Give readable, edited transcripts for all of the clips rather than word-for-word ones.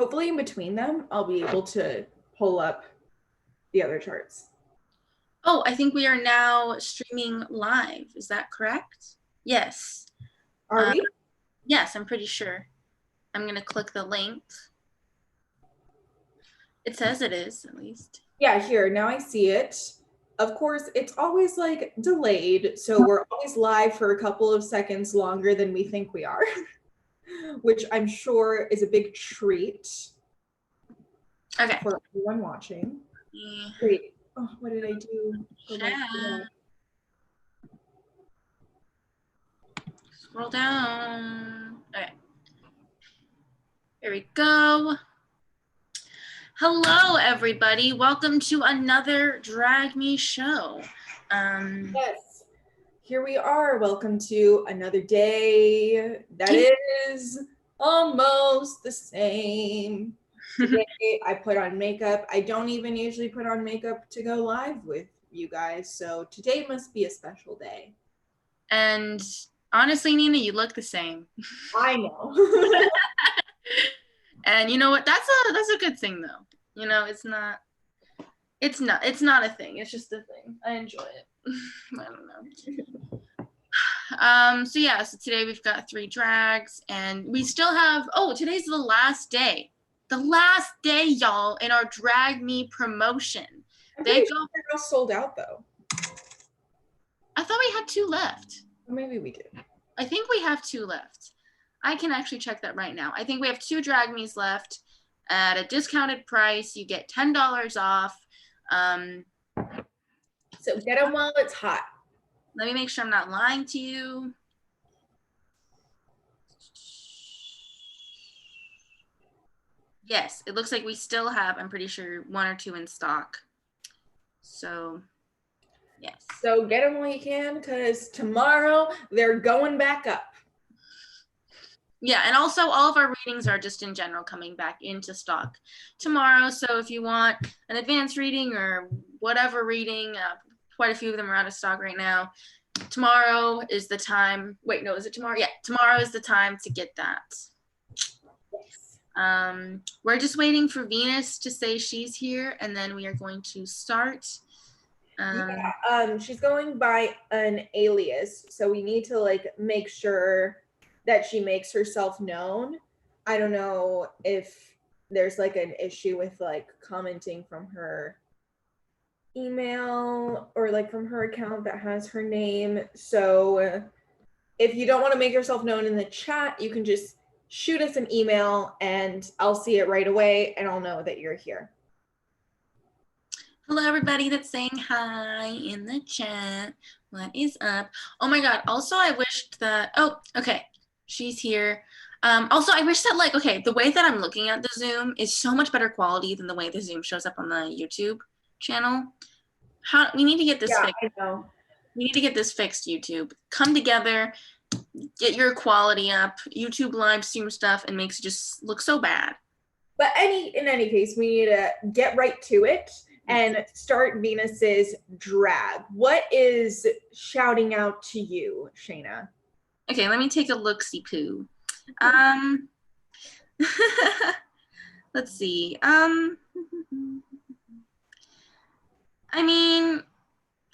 Hopefully in between them, I'll be able to pull up the other charts. Oh, I think we are now streaming live. Is that correct? Yes. Are we? Yes, I'm pretty sure. I'm going to click the link. It says it is, at least. Yeah, here, now I see it. Of course, it's always like delayed, so we're always live for a couple of seconds longer than we think we are, which I'm sure is a big treat for everyone watching. Yeah. Wait, oh, what did I do? Scroll down. Okay. Here we go. Hello, everybody. Welcome to another Drag Me show. Yes, here we are. Welcome to another day that is almost the same. Today, I put on makeup. I don't even usually put on makeup to go live with you guys, so today must be a special day. And honestly, Nina, you look the same. I know. And you know what? That's a good thing, though. You know, it's not a thing. It's just a thing. I enjoy it. I don't know. So yeah, so today we've got 3 drags, and we still have, today's the last day. The last day, y'all, in our Drag Me promotion. They're all sold out, though. I thought we had 2 left. Maybe we did. I think we have 2 left. I can actually check that right now. I think we have 2 Drag Me's left at a discounted price. You get $10 off. So get them while it's hot. Let me make sure I'm not lying to you. Yes, it looks like we still have, I'm pretty sure, 1 or 2 in stock. So, yes. So get them while you can, because tomorrow they're going back up. Yeah, and also all of our readings are just in general coming back into stock tomorrow. So if you want an advanced reading or whatever reading, quite a few of them are out of stock right now. Tomorrow is the time. Wait, no, is it tomorrow? Yeah, tomorrow is the time to get that. We're just waiting for Venus to say she's here, and then we are going to start. She's going by an alias, so we need to like make sure that she makes herself known. I don't know if there's like an issue with like commenting from her email or like from her account that has her name. So if you don't want to make yourself known in the chat, you can just shoot us an email and I'll see it right away and I'll know that you're here. Hello, everybody that's saying hi in the chat. What is up? Oh my God. Also, I wished that, okay. She's here. Also, I wish that like, okay, the way that I'm looking at the Zoom is so much better quality than the way the Zoom shows up on the YouTube channel. We need to get this fixed. I know. We need to get this fixed, YouTube. Come together, get your quality up. YouTube live stream stuff and makes it just look so bad. But in any case, we need to get right to it and start Venus's drag. What is shouting out to you, Shaina? Okay, let me take a look-see-poo. Let's see. I mean,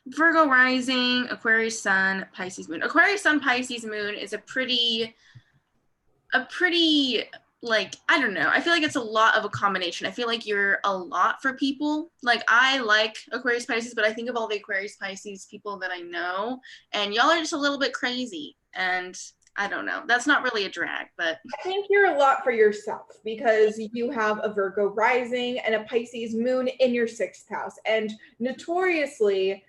Virgo rising, Aquarius sun, Pisces moon. Aquarius sun, Pisces moon is a pretty, like, I don't know. I feel like it's a lot of a combination. I feel like you're a lot for people. Like, I like Aquarius Pisces, but I think of all the Aquarius Pisces people that I know, and y'all are just a little bit crazy. And I don't know. That's not really a drag, but I think you're a lot for yourself because you have a Virgo rising and a Pisces moon in your 6th house. And notoriously,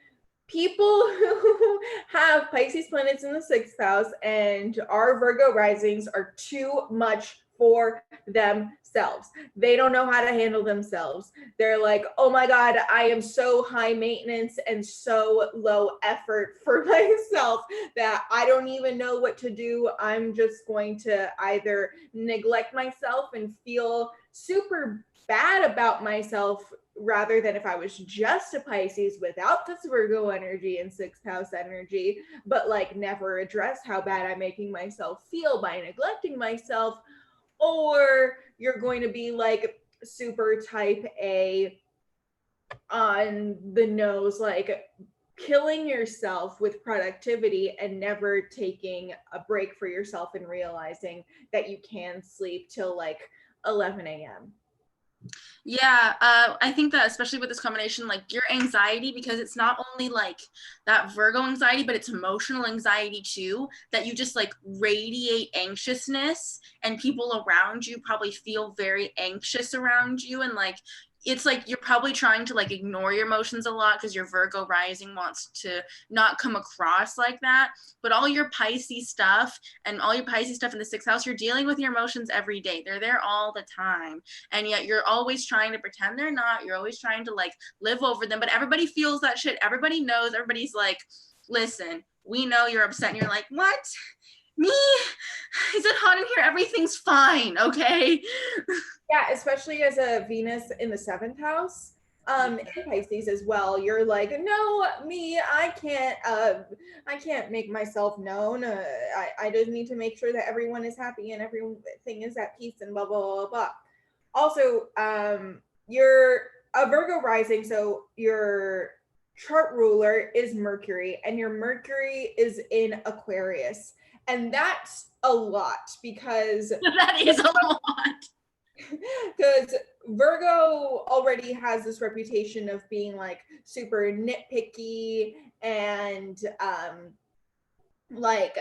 people who have Pisces planets in the 6th house and are Virgo risings are too much for themselves. They don't know how to handle themselves. They're like, oh my God, I am so high maintenance and so low effort for myself that I don't even know what to do. I'm just going to either neglect myself and feel super bad about myself rather than if I was just a Pisces without this Virgo energy and 6th house energy, but like never address how bad I'm making myself feel by neglecting myself. or you're going to be like super type A on the nose, like killing yourself with productivity and never taking a break for yourself and realizing that you can sleep till like 11 a.m. Yeah, I think that especially with this combination, like your anxiety, because it's not only like that Virgo anxiety, but it's emotional anxiety too, that you just like radiate anxiousness, and people around you probably feel very anxious around you. And like, it's like you're probably trying to like ignore your emotions a lot because your Virgo rising wants to not come across like that. But all your Pisces stuff and all your Pisces stuff in the sixth house, you're dealing with your emotions every day. They're there all the time, and yet you're always trying to pretend they're not. You're always trying to like live over them, but everybody feels that shit. Everybody knows. Everybody's like, listen, we know you're upset. And you're like, what, me? Is it hot in here? Everything's fine, okay? Yeah, especially as a Venus in the seventh house, in Pisces as well. You're like, no, me, I can't make myself known. I just need to make sure that everyone is happy and everything is at peace and blah blah blah blah. Also, you're a Virgo rising, so your chart ruler is Mercury, and your Mercury is in Aquarius, and that's a lot because That is a lot. because Virgo already has this reputation of being like super nitpicky and like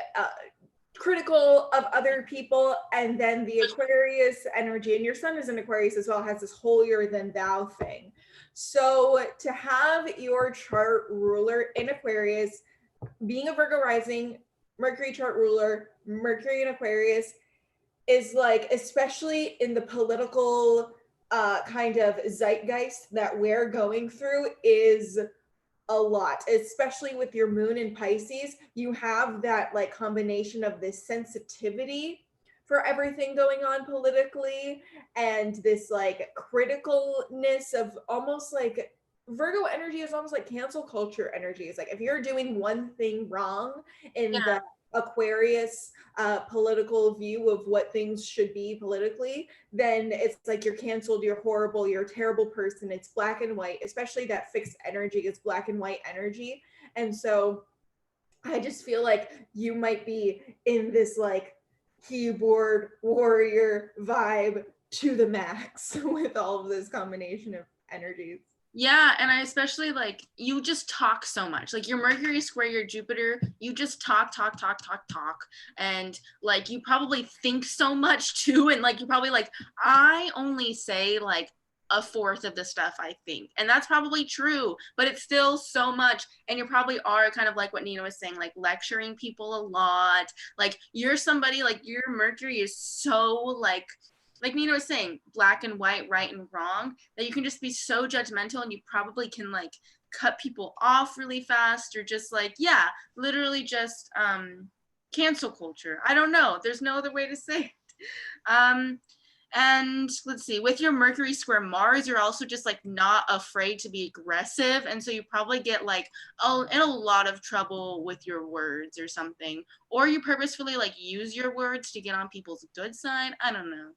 critical of other people. And then the Aquarius energy, and your sun is in Aquarius as well, has this holier than thou thing. So to have your chart ruler in Aquarius, being a Virgo rising, Mercury chart ruler, Mercury in Aquarius, is like, especially in the political kind of zeitgeist that we're going through, is a lot, especially with your moon in Pisces. You have that like combination of this sensitivity for everything going on politically and this like criticalness of almost like Virgo energy is almost like cancel culture energy. It's like if you're doing one thing wrong in Yeah. the Aquarius political view of what things should be politically, then it's like you're canceled, you're horrible, you're a terrible person. It's black and white, especially that fixed energy is black and white energy. And so I just feel like you might be in this like keyboard warrior vibe to the max with all of this combination of energies. Yeah, and I especially like you just talk so much. Like your Mercury square your Jupiter, you just talk, talk, talk, talk, talk. And like you probably think so much too. And like you probably like, I only say like a fourth of the stuff I think. And that's probably true, but it's still so much. And you probably are kind of like what Nina was saying, like lecturing people a lot. Like you're somebody, like your Mercury is so like Nina was saying, black and white, right and wrong, that you can just be so judgmental, and you probably can like cut people off really fast, or just like, yeah, literally just cancel culture. I don't know. There's no other way to say it. Um, and let's see, with your Mercury square Mars, you're also just like not afraid to be aggressive. And so you probably get like in a lot of trouble with your words or something. Or you purposefully like use your words to get on people's good side. I don't know.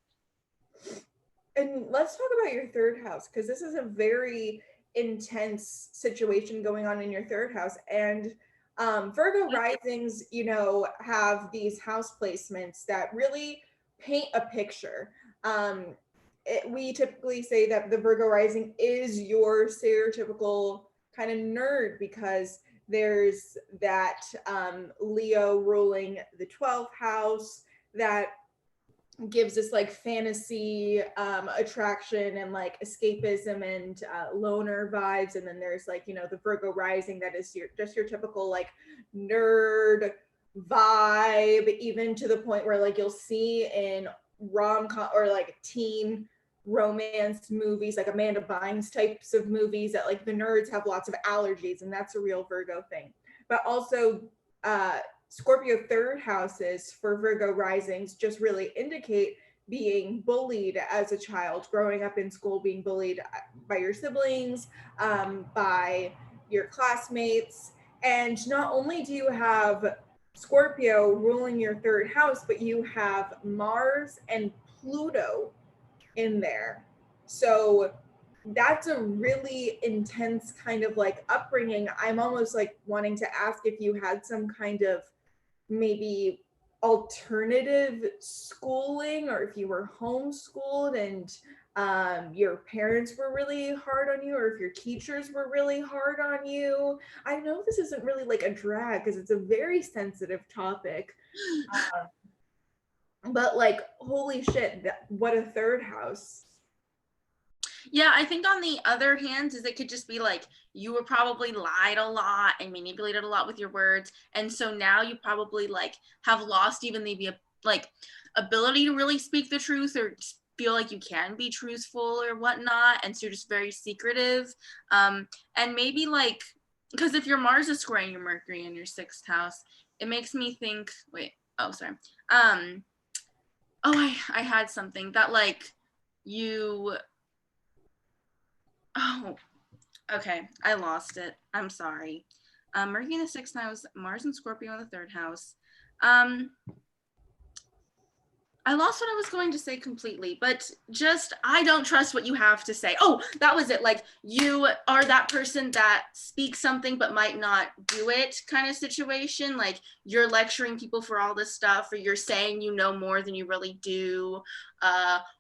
And let's talk about your third house, because this is a very intense situation going on in your third house. And Virgo risings, you know, have these house placements that really paint a picture. We typically say that the Virgo rising is your stereotypical kind of nerd, because there's that Leo ruling the 12th house that gives us like fantasy attraction and like escapism and loner vibes. And then there's like, you know, the Virgo rising that is your typical like nerd vibe, even to the point where like you'll see in rom-com or like teen romance movies, like Amanda Bynes types of movies, that like the nerds have lots of allergies, and that's a real Virgo thing. But also Scorpio third houses for Virgo risings just really indicate being bullied as a child, growing up in school, being bullied by your siblings, by your classmates. And not only do you have Scorpio ruling your third house, but you have Mars and Pluto in there. So that's a really intense kind of like upbringing. I'm almost like wanting to ask if you had some kind of maybe alternative schooling, or if you were homeschooled and your parents were really hard on you, or if your teachers were really hard on you. I know this isn't really like a drag because it's a very sensitive topic, but like, holy shit, what a third house. Yeah, I think on the other hand is it could just be like you were probably lied a lot and manipulated a lot with your words, and so now you probably like have lost even the like ability to really speak the truth or feel like you can be truthful or whatnot, and so you're just very secretive. And maybe like because if your Mars is squaring your Mercury in your sixth house, it makes me think. Wait, oh sorry. I had something that like you Oh, okay. I lost it. I'm sorry. Mercury in the sixth house, Mars and Scorpio in the third house. Um, I lost what I was going to say completely, but just I don't trust what you have to say. Oh, that was it. Like you are that person that speaks something but might not do it kind of situation. Like you're lecturing people for all this stuff, or you're saying you know more than you really do,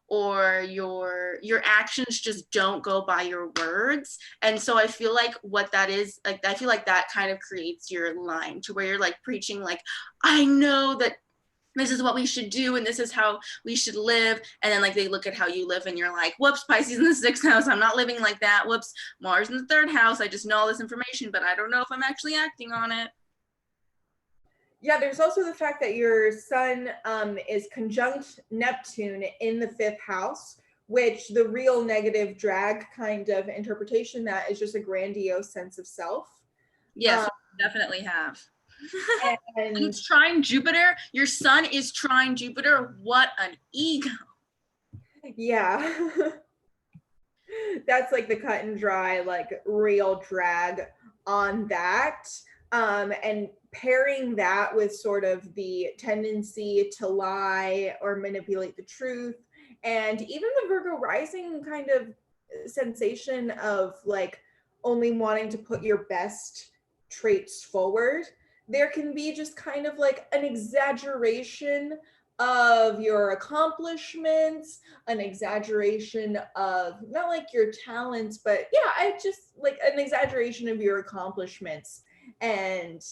or your actions just don't go by your words. And so I feel like what that is, like I feel like that kind of creates your line to where you're like preaching like I know that this is what we should do and this is how we should live, and then like they look at how you live and you're like, whoops, Pisces in the sixth house, I'm not living like that. Whoops, Mars in the third house, I just know all this information but I don't know if I'm actually acting on it. Yeah, there's also the fact that your sun is conjunct Neptune in the fifth house, which the real negative drag kind of interpretation that is just a grandiose sense of self. Yes, definitely have. And And it's trine Jupiter. Your sun is trine Jupiter. What an ego. yeah, that's like the cut and dry, like real drag on that. And pairing that with sort of the tendency to lie or manipulate the truth, and even the Virgo rising kind of sensation of like only wanting to put your best traits forward, there can be just kind of like an exaggeration of your accomplishments, an exaggeration of not like your talents, but yeah, I just like an exaggeration of your accomplishments and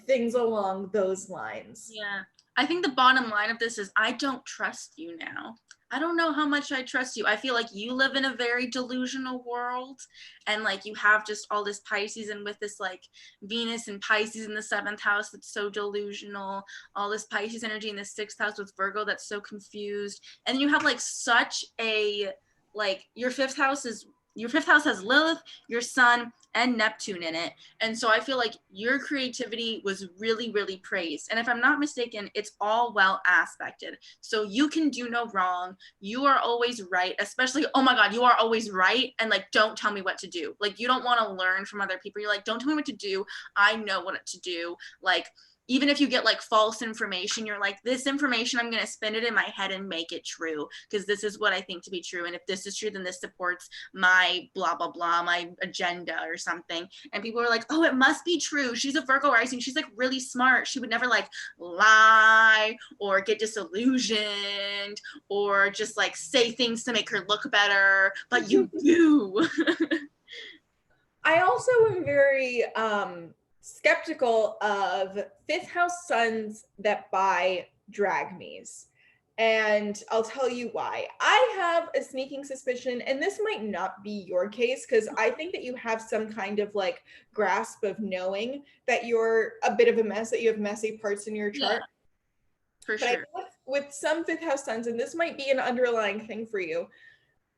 things along those lines. Yeah. I think the bottom line of this is I don't trust you now. I don't know how much I trust you. I feel like you live in a very delusional world, and like you have just all this Pisces, and with this like Venus and Pisces in the seventh house that's so delusional, all this Pisces energy in the sixth house with Virgo that's so confused. And then you have like such a like your fifth house has Lilith, your sun, and Neptune in it. And so I feel like your creativity was really, really praised. And if I'm not mistaken, it's all well aspected. So you can do no wrong. You are always right, especially, oh my God, you are always right. And like, don't tell me what to do. Like, you don't want to learn from other people. You're like, don't tell me what to do. I know what to do. Like, even if you get like false information, you're like, this information, I'm going to spin it in my head and make it true because this is what I think to be true. And if this is true, then this supports my blah, blah, blah, my agenda or something. And people are like, oh, it must be true. She's a Virgo rising. She's like really smart. She would never like lie or get disillusioned or just like say things to make her look better. But you do. I also am very skeptical of fifth house suns that buy drag me's. And I'll tell you why. I have a sneaking suspicion, and this might not be your case, because I think that you have some kind of like grasp of knowing that you're a bit of a mess, that you have messy parts in your chart. Yeah, for but sure. with some fifth house suns, and this might be an underlying thing for you,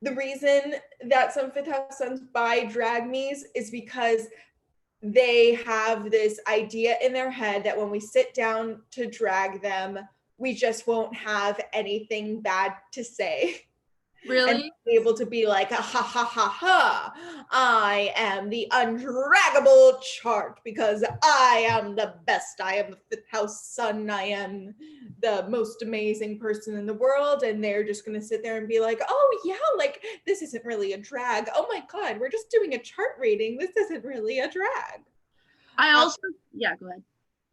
the reason that some fifth house suns buy drag me's is because they have this idea in their head that when we sit down to drag them, we just won't have anything bad to say. Really? And be able to be like, ha ha ha ha, I am the undraggable chart because I am the best. I am the fifth house sun. I am the most amazing person in the world. And they're just going to sit there and be like, oh, yeah, like this isn't really a drag. Oh my God, we're just doing a chart reading. This isn't really a drag. I also, yeah, go ahead.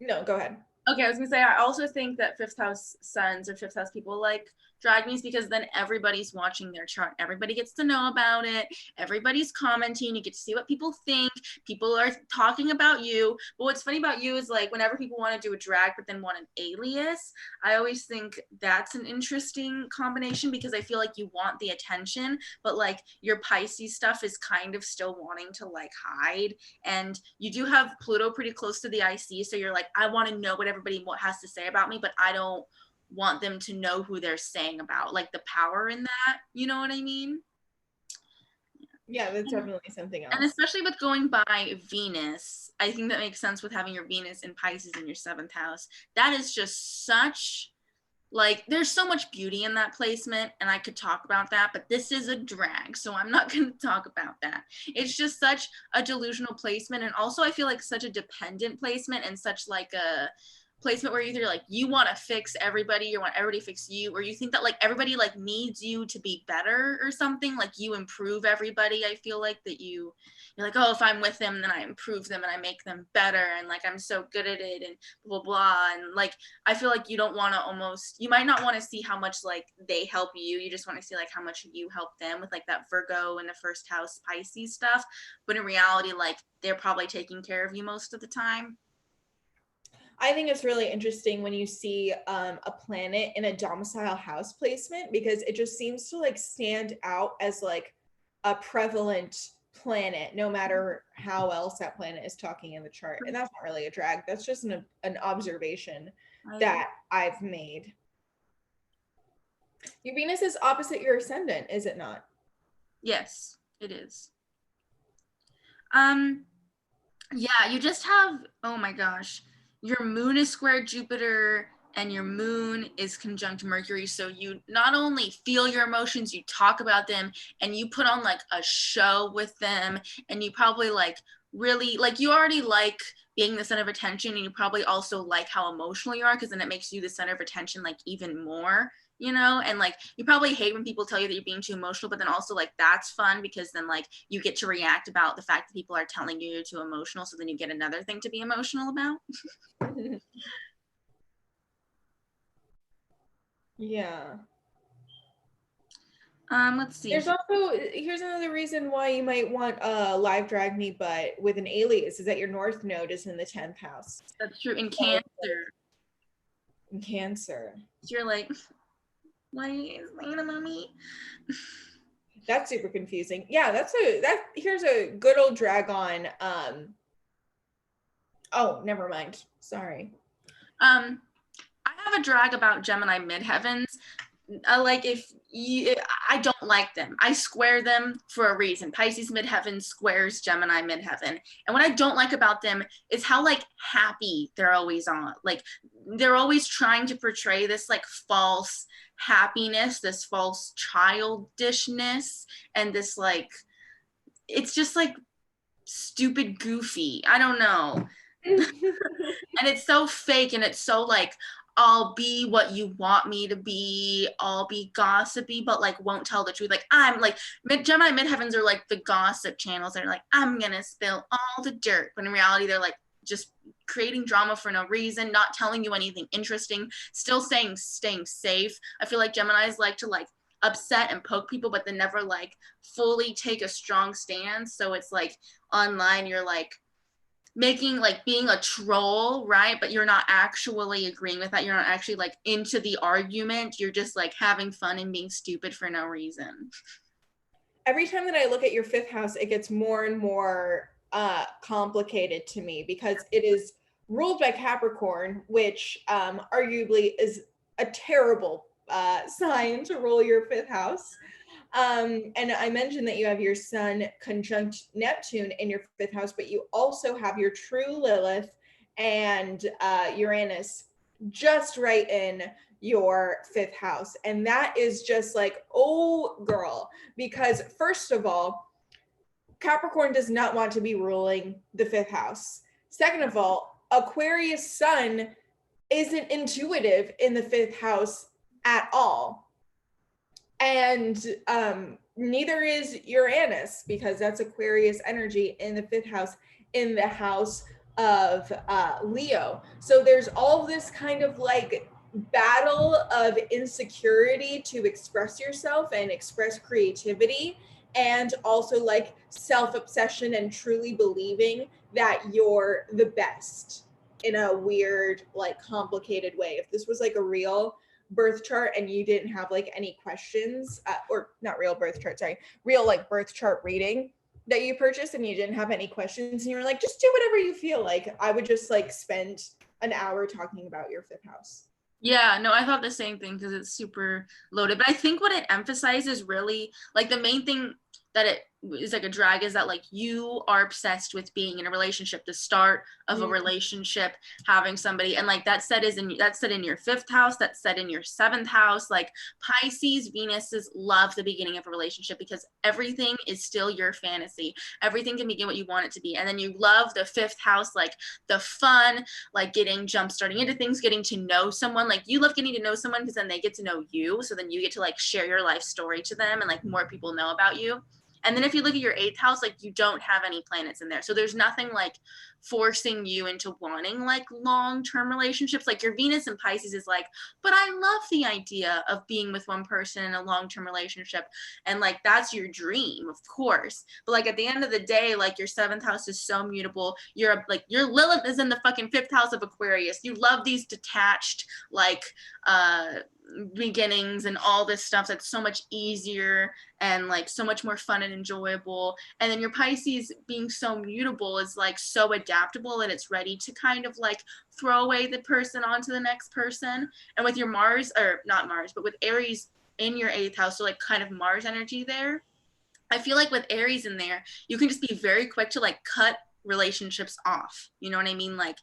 No, go ahead. Okay, I was gonna say, I also think that fifth house suns or fifth house people like drag me's because then everybody's watching their chart. Everybody gets to know about it. Everybody's commenting. You get to see what people think. People are talking about you. But what's funny about you is like whenever people want to do a drag but then want an alias, I always think that's an interesting combination because I feel like you want the attention, but like your Pisces stuff is kind of still wanting to like hide. And you do have Pluto pretty close to the IC, so you're like, I want to know what everybody has to say about me, but I don't want them to know who they're saying about, like the power in that, you know what I mean? Yeah, that's definitely something else. And especially with going by Venus, I think that makes sense with having your Venus in Pisces in your seventh house. That is just such, like, there's so much beauty in that placement, and I could talk about that, but this is a drag, so I'm not going to talk about that. It's just such a delusional placement, and also I feel like such a dependent placement and such like a placement where either like you want to fix everybody, you want everybody to fix you, or you think that like everybody like needs you to be better or something, like you improve everybody. I feel like that you're like, oh, if I'm with them then I improve them and I make them better and like I'm so good at it and blah blah blah. And like I feel like you don't want to, almost, you might not want to see how much like they help you, you just want to see like how much you help them with like that Virgo in the first house Pisces stuff, but in reality like they're probably taking care of you most of the time. I think it's really interesting when you see a planet in a domicile house placement because it just seems to like stand out as like a prevalent planet, no matter how else that planet is talking in the chart. And that's not really a drag. That's just an observation that I've made. Your Venus is opposite your ascendant, is it not? Yes, it is. Yeah, you just have, oh my gosh, your moon is square Jupiter and your moon is conjunct Mercury. So you not only feel your emotions, you talk about them and you put on like a show with them. And you probably like really, like you already like being the center of attention, and you probably also like how emotional you are because then it makes you the center of attention like even more, you know. And like you probably hate when people tell you that you're being too emotional, but then also like that's fun because then like you get to react about the fact that people are telling you you're too emotional, so then you get another thing to be emotional about. Yeah. Let's see. There's also, here's another reason why you might want a live drag me, but with an alias, is that your North Node is in the 10th house. That's true. In Cancer. In Cancer. You're like, why is Lana mommy? That's super confusing. Yeah, here's a good old drag on. Oh, never mind. Sorry. I have a drag about Gemini midheavens. Like if you, I don't like them. I square them for a reason. Pisces midheaven squares Gemini midheaven. And what I don't like about them is how like happy they're always on. Like they're always trying to portray this like false happiness, this false childishness, and this like, it's just like stupid goofy. I don't know. And it's so fake and it's so like, I'll be what you want me to be, I'll be gossipy, but like won't tell the truth. Like I'm like Gemini midheavens are like the gossip channels. They're like, I'm gonna spill all the dirt, but in reality they're like just creating drama for no reason, not telling you anything interesting, still staying safe. I feel like Geminis like to like upset and poke people, but then never like fully take a strong stance. So it's like online you're like making like being a troll, right? But you're not actually agreeing with that. You're not actually like into the argument. You're just like having fun and being stupid for no reason. Every time that I look at your 5th house, it gets more and more complicated to me because it is ruled by Capricorn, which arguably is a terrible sign to rule your 5th house. And I mentioned that you have your sun conjunct Neptune in your 5th house, but you also have your true Lilith and Uranus just right in your fifth house. And that is just like, oh girl, because first of all, Capricorn does not want to be ruling the fifth house. Second of all, Aquarius sun isn't intuitive in the fifth house at all. And neither is Uranus, because that's Aquarius energy in the fifth house, in the house of Leo. So there's all this kind of like battle of insecurity to express yourself and express creativity, and also like self-obsession and truly believing that you're the best in a weird, like complicated way. If this was like a real birth chart and you didn't have like any questions, or not real birth chart, sorry, real like birth chart reading that you purchased and you didn't have any questions and you were like, just do whatever you feel like, I would just like spend an hour talking about your fifth house. Yeah, no, I thought the same thing because it's super loaded. But I think what it emphasizes really, like the main thing that it is like a drag is that like you are obsessed with being in a relationship, the start of a relationship, having somebody, and like that's said in your fifth house, that's said in your seventh house. Like Pisces, Venuses love the beginning of a relationship because everything is still your fantasy. Everything can begin what you want it to be. And then you love the fifth house, like the fun, like jump starting into things, getting to know someone. Like you love getting to know someone because then they get to know you. So then you get to like share your life story to them and like more people know about you. And then if you look at your eighth house, like you don't have any planets in there. So there's nothing like forcing you into wanting like long-term relationships. Like your Venus in Pisces is like, but I love the idea of being with one person in a long-term relationship. And like, that's your dream, of course. But like at the end of the day, like your seventh house is so mutable. You're like, your Lilith is in the fucking fifth house of Aquarius. You love these detached, like, beginnings and all this stuff that's so much easier and like so much more fun and enjoyable. And then your Pisces being so mutable is like so adaptable and it's ready to kind of like throw away the person onto the next person. And with your Mars, or not Mars, but with Aries in your eighth house, so like kind of Mars energy there, I feel like with Aries in there, you can just be very quick to like cut relationships off. You know what I mean? Like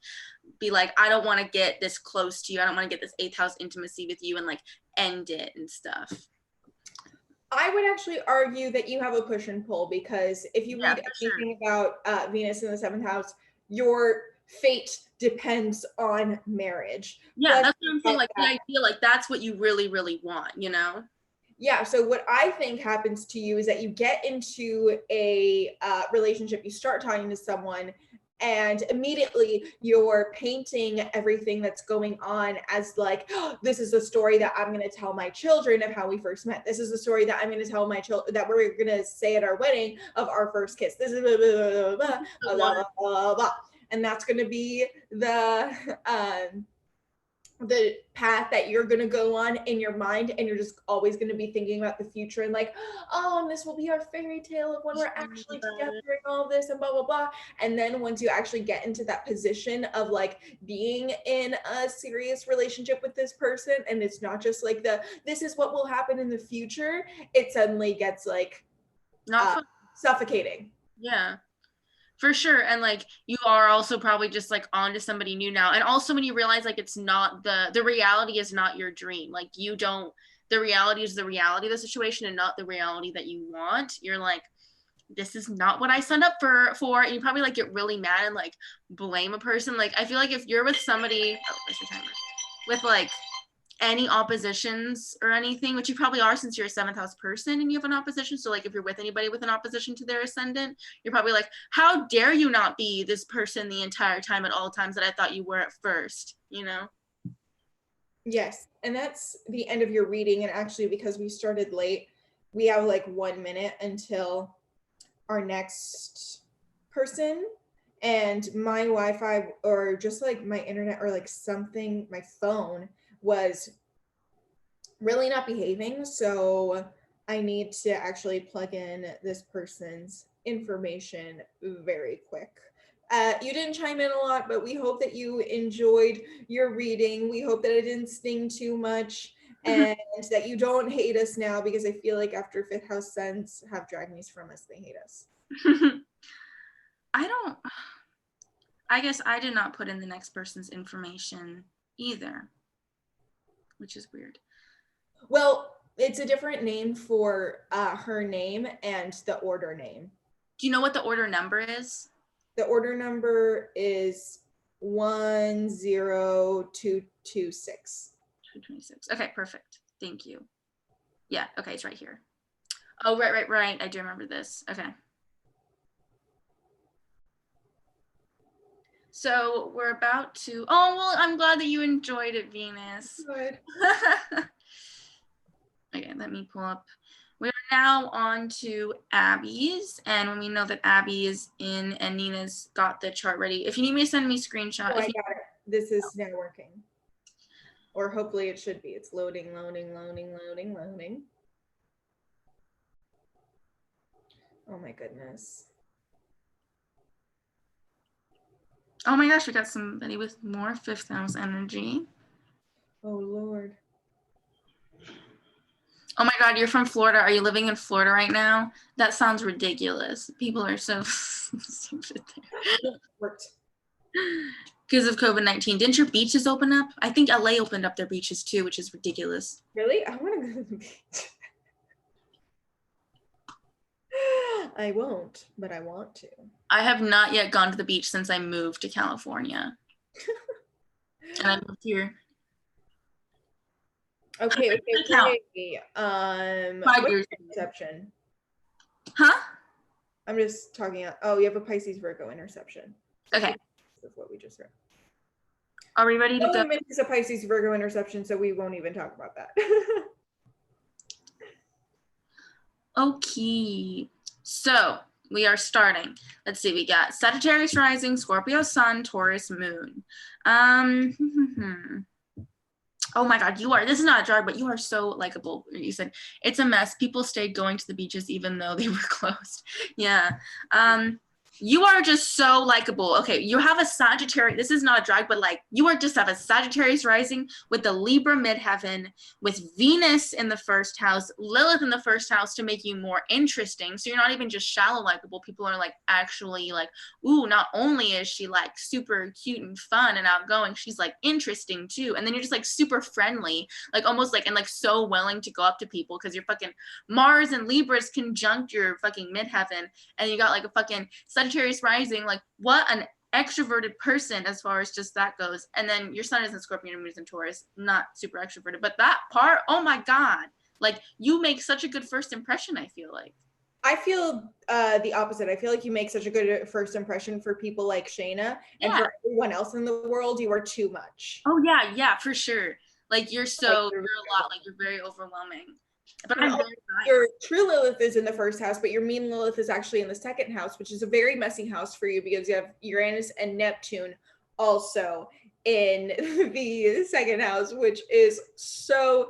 be like, I don't want to get this close to you. I don't want to get this eighth house intimacy with you and like end it and stuff. I would actually argue that you have a push and pull, because if you read anything about Venus in the seventh house, your fate depends on marriage. Yeah, that's what I'm saying. Like the idea, like that's what you really, really want, you know? Yeah. So what I think happens to you is that you get into a relationship, you start talking to someone, and immediately you're painting everything that's going on as like, oh, this is the story that I'm going to tell my children of how we first met. This is the story that I'm going to tell my children, that we're going to say at our wedding, of our first kiss. This is blah, blah, blah, blah, blah, blah, blah, blah, blah. And that's going to be the path that you're going to go on in your mind, and you're just always going to be thinking about the future and like, oh, and this will be our fairy tale of when we're actually together and all this and blah blah blah. And then once you actually get into that position of like being in a serious relationship with this person, and it's not just like this is what will happen in the future, it suddenly gets like not suffocating. Yeah, for sure. And like you are also probably just like on to somebody new now. And also when you realize like it's not the reality is not your dream. Like you don't, the reality is the reality of the situation and not the reality that you want. You're like, this is not what I signed up for. And you probably like get really mad and like blame a person. Like I feel like if you're with somebody, oh, that's your timer, with like any oppositions or anything, which you probably are since you're a seventh house person and you have an opposition. So like if you're with anybody with an opposition to their ascendant, you're probably like, how dare you not be this person the entire time at all times that I thought you were at first, you know? Yes. And that's the end of your reading. And actually, because we started late, we have like 1 minute until our next person. And my Wi-Fi, or just like my internet, or like something, my phone was really not behaving. So I need to actually plug in this person's information very quick. You didn't chime in a lot, but we hope that you enjoyed your reading. We hope that it didn't sting too much, and that you don't hate us now, because I feel like after fifth house sons have dragons from us, they hate us. I guess I did not put in the next person's information either. which is weird. Well, it's a different name for her name and the order name. Do you know what the order number is? The order number is 10226. 226. Okay, perfect. Thank you. Yeah, okay, it's right here. Oh, right. I do remember this. Okay. So we're about to, oh, well, I'm glad that you enjoyed it, Venus. Good. Okay, let me pull up. We are now on to Abby's, and when we know that Abby is in and Nina's got the chart ready, if you need me to send me a screenshot. Oh, I got it. This is now working. Or hopefully it should be. It's loading. Oh my goodness. Oh my gosh, we got somebody with more fifth house energy. Oh Lord. Oh my God, you're from Florida. Are you living in Florida right now? That sounds ridiculous. People are so stupid there. Worked. Because of COVID-19. Didn't your beaches open up? I think LA opened up their beaches too, which is ridiculous. Really? I want to go to the beach. I won't, but I want to. I have not yet gone to the beach since I moved to California. And I moved here. Okay. 5 years. Interception. Huh? I'm just talking. Oh, you have a Pisces Virgo interception. Okay. That's what we just read. Are we ready to go? It's a Pisces Virgo interception, so we won't even talk about that. Okay. So we are starting. Let's see. We got Sagittarius rising, Scorpio sun, Taurus moon. Oh my God, this is not a drag, but you are so likable. You said it's a mess. People stayed going to the beaches even though they were closed. Yeah. You are just so likable. Okay, you have a Sagittarius. This is not a drag, but like you are just have a Sagittarius rising with the Libra midheaven, with Venus in the first house, Lilith in the first house to make you more interesting. So you're not even just shallow likable. People are like actually like, ooh, not only is she like super cute and fun and outgoing, she's like interesting too. And then you're just like super friendly, like almost like and like so willing to go up to people because you're fucking Mars and Libra's conjunct your fucking midheaven, and you got like a fucking Sagittarius rising, like what an extroverted person as far as just that goes. And then your sun is in Scorpio, your moon is in Taurus, not super extroverted, but that part, oh my God, like you make such a good first impression. I feel the opposite. I feel like you make such a good first impression for people like Shaina, and for everyone else in the world, you are too much. Oh yeah, for sure. Like you're a lot, like you're very overwhelming. But your true Lilith is in the first house, but your mean Lilith is actually in the second house, which is a very messy house for you because you have Uranus and Neptune also in the second house, which is so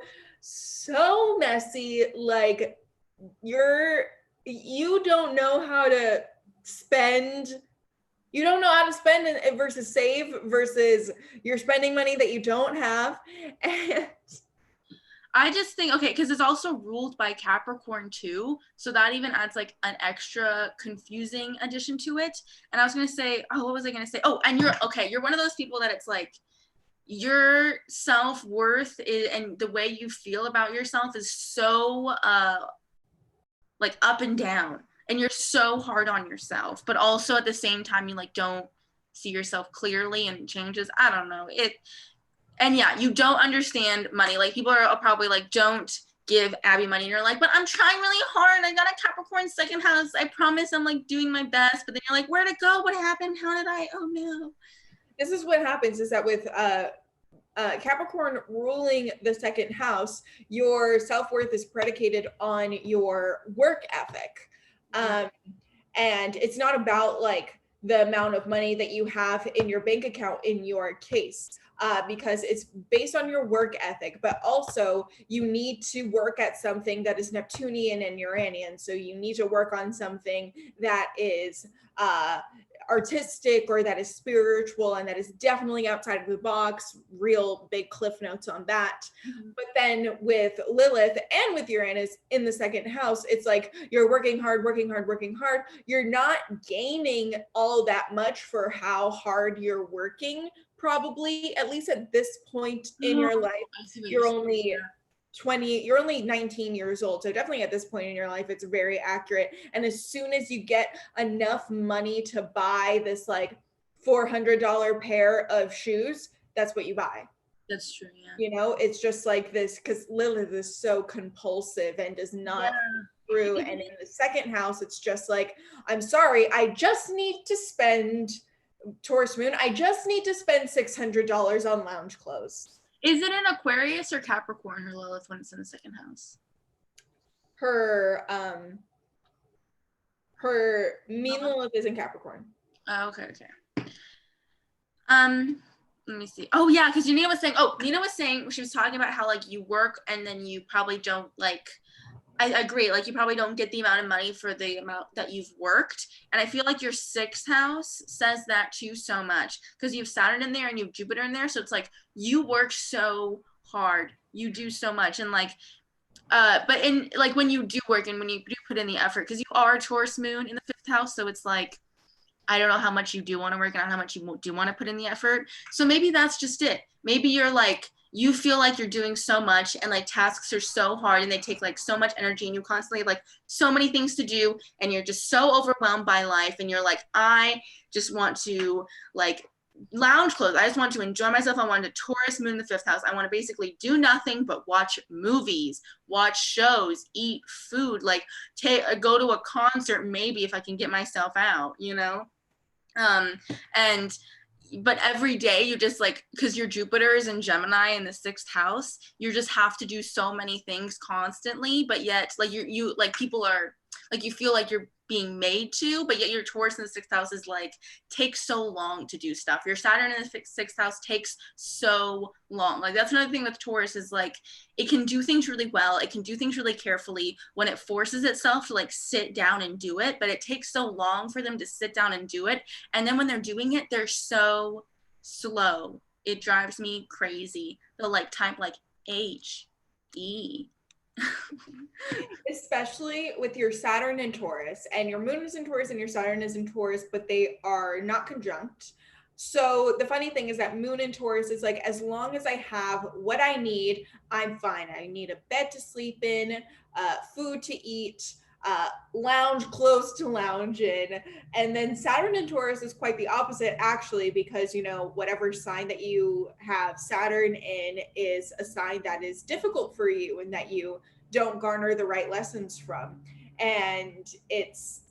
messy. Like you don't know how to spend. You don't know how to spend versus save versus you're spending money that you don't have. And I just think, okay, because it's also ruled by Capricorn too. So that even adds like an extra confusing addition to it. And I was going to say, what was I going to say? Oh, and you're one of those people that it's like your self-worth and the way you feel about yourself is so like up and down. And you're so hard on yourself. But also at the same time, you like don't see yourself clearly and changes. I don't know. And yeah, you don't understand money. Like people are probably like, don't give Abby money. And you're like, but I'm trying really hard. I got a Capricorn second house. I promise I'm like doing my best. But then you're like, where'd it go? What happened? How did I? Oh no. This is what happens is that with Capricorn ruling the second house, your self-worth is predicated on your work ethic. And it's not about like the amount of money that you have in your bank account in your case. Because it's based on your work ethic, but also you need to work at something that is Neptunian and Uranian. So you need to work on something that is artistic or that is spiritual and that is definitely outside of the box. Real big cliff notes on that. But then with Lilith and with Uranus in the second house, it's like you're working hard, working hard, working hard. You're not gaining all that much for how hard you're working, probably, at least at this point in your life. You're only 20, you're only 19 years old. So definitely at this point in your life, it's very accurate. And as soon as you get enough money to buy this like $400 pair of shoes, that's what you buy. That's true, yeah. You know, it's just like this, because Lilith is so compulsive and does not through. And in the second house, it's just like, I'm sorry, I just need to spend, Taurus moon, I just need to spend $600 on lounge clothes. Is it an Aquarius or Capricorn, her Lilith, when it's in the second house? Her mean Lilith is in Capricorn. Oh, okay. Let me see. Oh yeah, because Nina was saying she was talking about how like you work and then you probably don't like, I agree, like you probably don't get the amount of money for the amount that you've worked. And I feel like your sixth house says that too so much, because you have Saturn in there and you have Jupiter in there. So it's like you work so hard, you do so much. And like, but in like when you do work and when you do put in the effort, because you are Taurus moon in the fifth house. So it's like, I don't know how much you do want to work and how much you do want to put in the effort. So maybe that's just it. Maybe you're like, you feel like you're doing so much and like tasks are so hard and they take like so much energy and you constantly have like so many things to do and you're just so overwhelmed by life and you're like, I just want to like lounge clothes. I just want to enjoy myself. I want to Taurus moon in the fifth house. I want to basically do nothing but watch movies, watch shows, eat food, like go to a concert maybe if I can get myself out, you know? But every day you just like, because your Jupiter is in Gemini in the sixth house, you just have to do so many things constantly, but yet like you like people are like, you feel like you're being made to, but yet your Taurus in the sixth house is like, takes so long to do stuff. Your Saturn in the sixth house takes so long. Like that's another thing with Taurus is like, it can do things really well. It can do things really carefully when it forces itself to like sit down and do it, but it takes so long for them to sit down and do it. And then when they're doing it, they're so slow. It drives me crazy. They'll like type like H-E. Especially with your Saturn in Taurus, and your moon is in Taurus and your Saturn is in Taurus, but they are not conjunct. So the funny thing is that moon in Taurus is like, as long as I have what I need, I'm fine. I need a bed to sleep in, food to eat, lounge clothes to lounge in. And then Saturn in Taurus is quite the opposite, actually, because, you know, whatever sign that you have Saturn in is a sign that is difficult for you and that you don't garner the right lessons from. And it's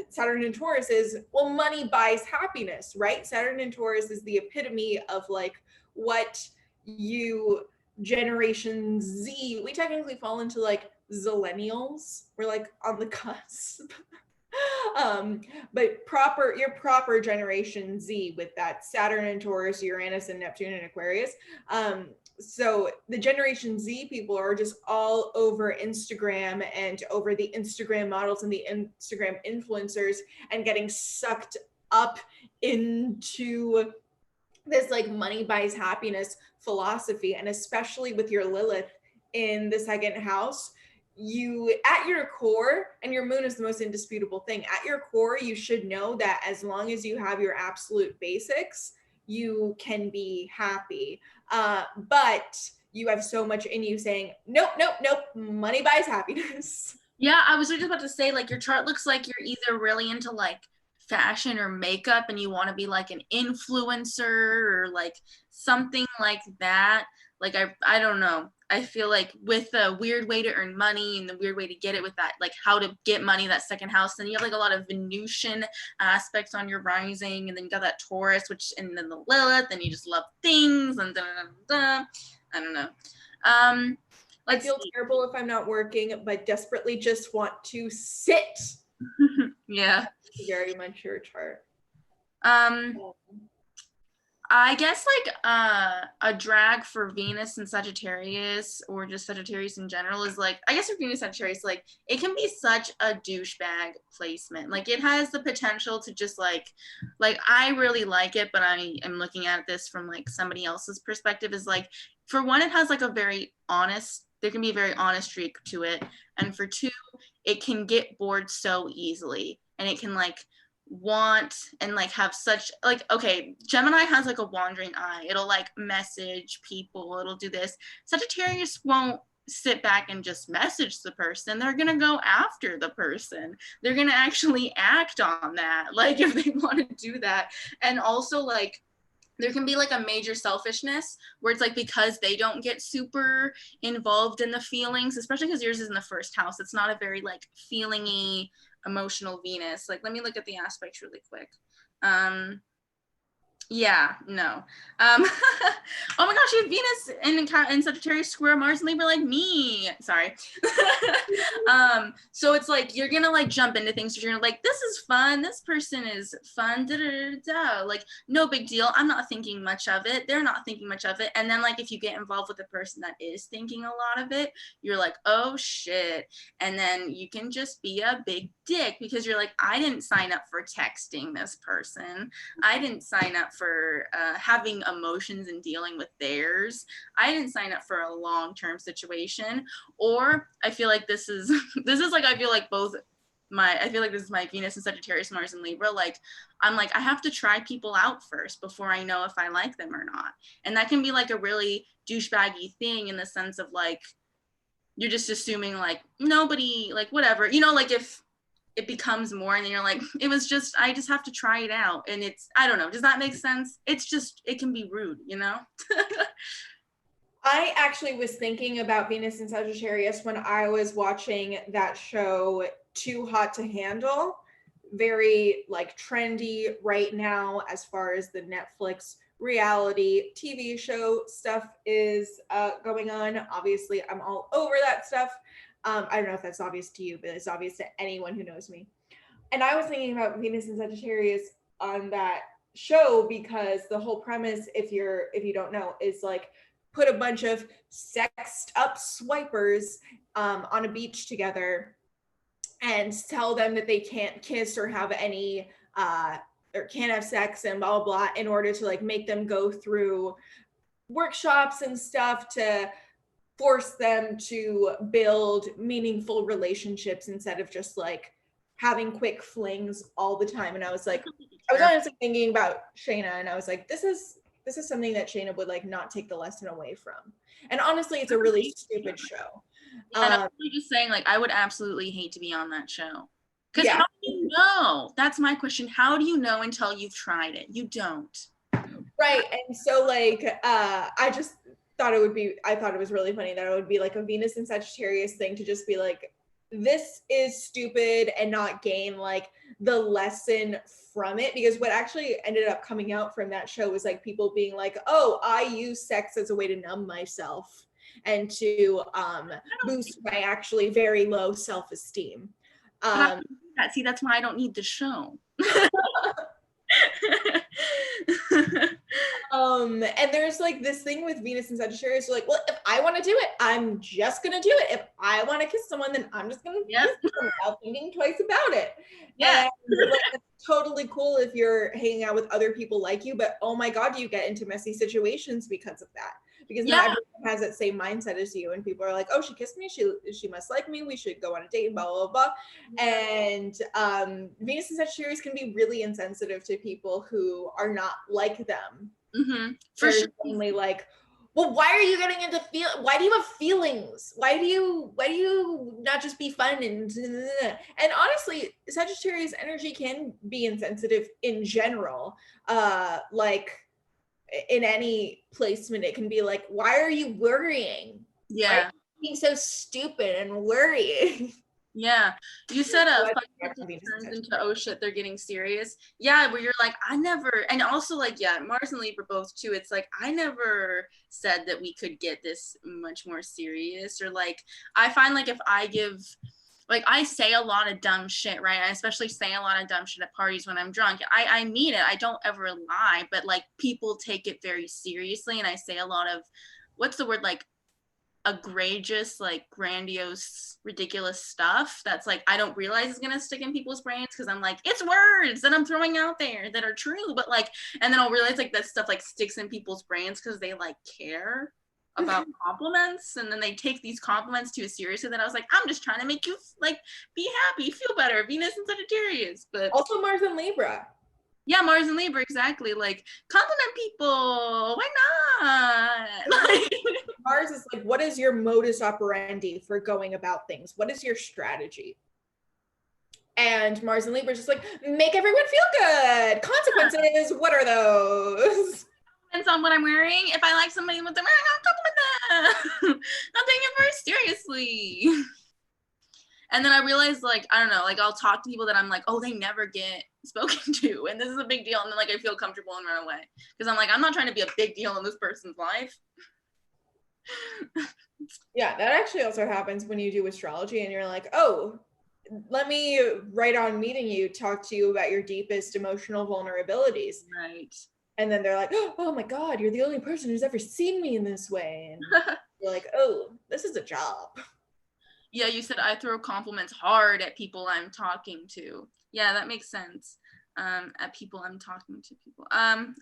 Saturn in Taurus is, well, money buys happiness, right? Saturn in Taurus is the epitome of like what you Generation Z, we technically fall into like zillennials. We're like on the cusp. But your proper Generation Z with that Saturn and Taurus, Uranus and Neptune and Aquarius. So the Generation Z people are just all over Instagram and over the Instagram models and the Instagram influencers and getting sucked up into this like money buys happiness philosophy. And especially with your Lilith in the second house, you at your core, and your moon is the most indisputable thing, at your core you should know that as long as you have your absolute basics, you can be happy. But you have so much in you saying, nope, money buys happiness. Yeah, I was just about to say, like, your chart looks like you're either really into like fashion or makeup and you want to be like an influencer or like something like that. Like, I don't know. I feel like with the weird way to earn money and the weird way to get it with that, like how to get money, that second house, then you have like a lot of Venusian aspects on your rising, and then you got that Taurus, which, and then the Lilith, and you just love things, and I don't know. I feel terrible if I'm not working, but desperately just want to sit. Yeah. Very much your chart. I guess like a drag for Venus and Sagittarius, or just Sagittarius in general, is like, I guess for Venus Sagittarius, like it can be such a douchebag placement. Like it has the potential to just like I really like it, but I am looking at this from like somebody else's perspective. Is like, for one, it has like a very honest. There can be a very honest streak to it, and for two, it can get bored so easily, and it can like want and like have such like, okay, Gemini has like a wandering eye. It'll like message people, it'll do this. Sagittarius won't sit back and just message the person. They're gonna go after the person. They're gonna actually act on that, like if they want to do that. And also like there can be like a major selfishness where it's like, because they don't get super involved in the feelings, especially because yours is in the first house, it's not a very like feelingy emotional Venus. Like let me look at the aspects really quick. Yeah, no. Oh my gosh, you have Venus in Sagittarius square Mars and Libra like me. Sorry. So it's like you're gonna like jump into things. You're gonna like, this is fun. This person is fun. Da, da, da, da. Like no big deal. I'm not thinking much of it. They're not thinking much of it. And then like if you get involved with a person that is thinking a lot of it, you're like, oh shit. And then you can just be a big dick because you're like, I didn't sign up for texting this person. I didn't sign up for having emotions and dealing with theirs. I didn't sign up for a long-term situation. Or I feel like this is this is like, I feel like both I feel like this is my Venus and Sagittarius, Mars and Libra. Like I'm like, I have to try people out first before I know if I like them or not. And that can be like a really douchebaggy thing in the sense of like, you're just assuming like nobody, like whatever, you know, like if it becomes more and then you're like, it was just, I just have to try it out. And it's, I don't know, does that make sense? It's just, it can be rude, you know? I actually was thinking about Venus and Sagittarius when I was watching that show, Too Hot to Handle. Very like trendy right now as far as the Netflix reality TV show stuff is going on. Obviously, I'm all over that stuff. I don't know if that's obvious to you, but it's obvious to anyone who knows me. And I was thinking about Venus and Sagittarius on that show because the whole premise, if you don't know, is like put a bunch of sexed up swipers on a beach together and tell them that they can't kiss or have any or can't have sex and blah blah blah in order to like make them go through workshops and stuff to force them to build meaningful relationships instead of just like having quick flings all the time. And I was like, I was honestly thinking about Shaina, and I was like, this is something that Shaina would like not take the lesson away from. And honestly, it's a really stupid show. And I'm just saying, like, I would absolutely hate to be on that show. Because Yeah. how do you know? That's my question. How do you know until you've tried it? You don't. Right. And so like I just thought I thought it was really funny that it would be like a Venus and Sagittarius thing to just be like, this is stupid and not gain like the lesson from it. Because what actually ended up coming out from that show was like people being like, oh, I use sex as a way to numb myself and to boost my actually very low self-esteem. See, that's why I don't need the show. And there's like this thing with Venus and Sagittarius, like, well, if I want to do it, I'm just gonna do it. If I want to kiss someone, then I'm just gonna kiss them without thinking twice about it. Yeah. And like, it's totally cool if you're hanging out with other people like you, but oh my god, you get into messy situations because of that. Because not everyone has that same mindset as you, and people are like, oh, she kissed me, she must like me, we should go on a date, blah blah blah. And Venus and Sagittarius can be really insensitive to people who are not like them. For sure. Only like, well, why are you getting into why do you have feelings? Why do you not just be fun and honestly, Sagittarius energy can be insensitive in general. Like in any placement, it can be like, why are you worrying? Yeah. Why are you being so stupid and worrying? Yeah, you said turns into, oh shit, they're getting serious. Yeah, where you're like, I never, and also like, yeah, Mars and Libra both too. It's like, I never said that we could get this much more serious, or like, I find like if I give like I say a lot of dumb shit, right? I especially say a lot of dumb shit at parties when I'm drunk. I mean it. I don't ever lie, but like people take it very seriously, and I say a lot of, what's the word, like egregious, like grandiose, ridiculous stuff that's like I don't realize is gonna stick in people's brains because I'm like, it's words that I'm throwing out there that are true, but like, and then I'll realize like that stuff like sticks in people's brains because they like care about compliments, and then they take these compliments too seriously. That I was like, I'm just trying to make you like be happy, feel better, Venus and Sagittarius. But also Mars and Libra. yeah, Mars and Libra, exactly. Like compliment people, why not? Like, Mars is like, what is your modus operandi for going about things? What is your strategy? And Mars and Libra is just like, make everyone feel good. Consequences, what are those? depends on what I'm wearing. If I like somebody what they're wearing, I'll compliment them. Not taking it very seriously. And then I realized, like, I don't know, like I'll talk to people that I'm like, oh, they never get spoken to, and this is a big deal. And then like I feel comfortable and run away because I'm like, I'm not trying to be a big deal in this person's life. Yeah, that actually also happens when you do astrology and you're like, oh, let me, right on meeting you, talk to you about your deepest emotional vulnerabilities. Right. And then they're like, oh my God, you're the only person who's ever seen me in this way. And you're like, oh, this is a job. Yeah, you said I throw compliments hard at people I'm talking to. Yeah, that makes sense. At people I'm talking to people.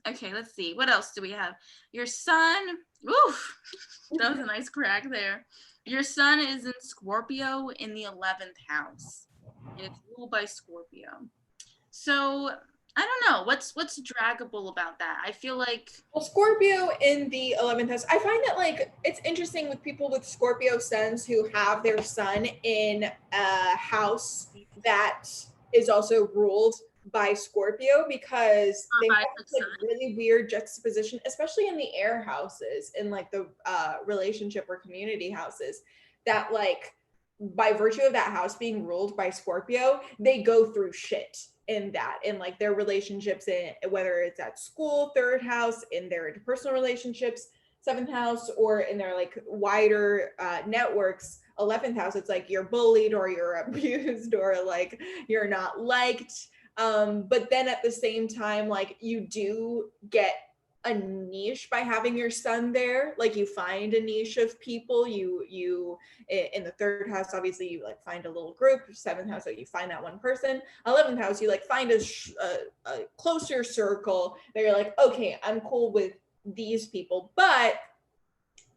Okay, let's see. What else do we have? Your sun, oof, that was a nice crack there. Your sun is in Scorpio in the 11th house. It's ruled by Scorpio. So I don't know. What's draggable about that? I feel like, well, Scorpio in the 11th house, I find that like it's interesting with people with Scorpio suns who have their sun in a house that is also ruled by Scorpio, because they have this like really weird juxtaposition, especially in the air houses, in like the relationship or community houses, that like by virtue of that house being ruled by Scorpio, they go through shit in that, in like their relationships, in whether it's at school, third house, in their interpersonal relationships, seventh house, or in their like wider networks, 11th house. It's like you're bullied or you're abused or like you're not liked. But then at the same time, like you do get a niche by having your sun there. Like you find a niche of people. You in the third house, obviously you like find a little group. Seventh house, so you find that one person. 11th house, you like find a closer circle that you're like, okay, I'm cool with these people, but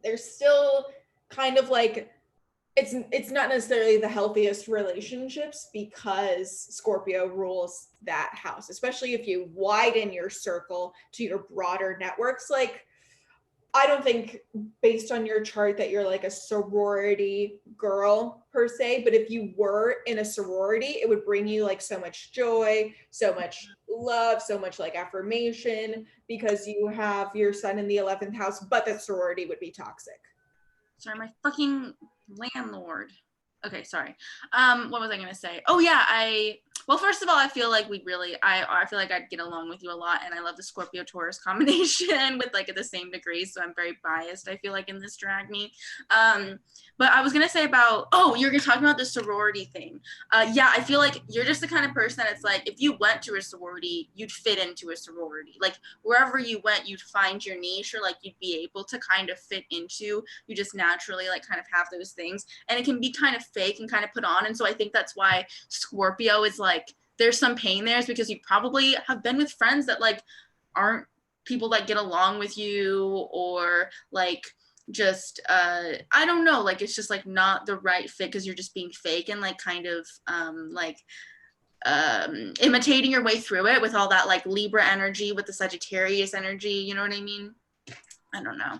there's still kind of like, it's not necessarily the healthiest relationships because Scorpio rules that house, especially if you widen your circle to your broader networks. Like, I don't think based on your chart that you're like a sorority girl per se, but if you were in a sorority, it would bring you like so much joy, so much love, so much like affirmation, because you have your sun in the 11th house, but that sorority would be toxic. Sorry, my fucking landlord. Okay, sorry. What was I gonna say? Oh yeah, well, first of all, I feel like I feel like I'd get along with you a lot, and I love the Scorpio Taurus combination with like at the same degree, so I'm very biased, I feel like, in this drag me. But I was gonna say about, oh, you're talking about the sorority thing. Yeah, I feel like you're just the kind of person that it's like, if you went to a sorority, you'd fit into a sorority. Like wherever you went, you'd find your niche, or like you'd be able to kind of fit into, you just naturally like kind of have those things, and it can be kind of fake and kind of put on. And so I think that's why Scorpio is like, there's some pain there, is because you probably have been with friends that like aren't people that get along with you, or like just I don't know, like it's just like not the right fit because you're just being fake and like kind of imitating your way through it with all that like Libra energy with the Sagittarius energy, you know what I mean? I don't know.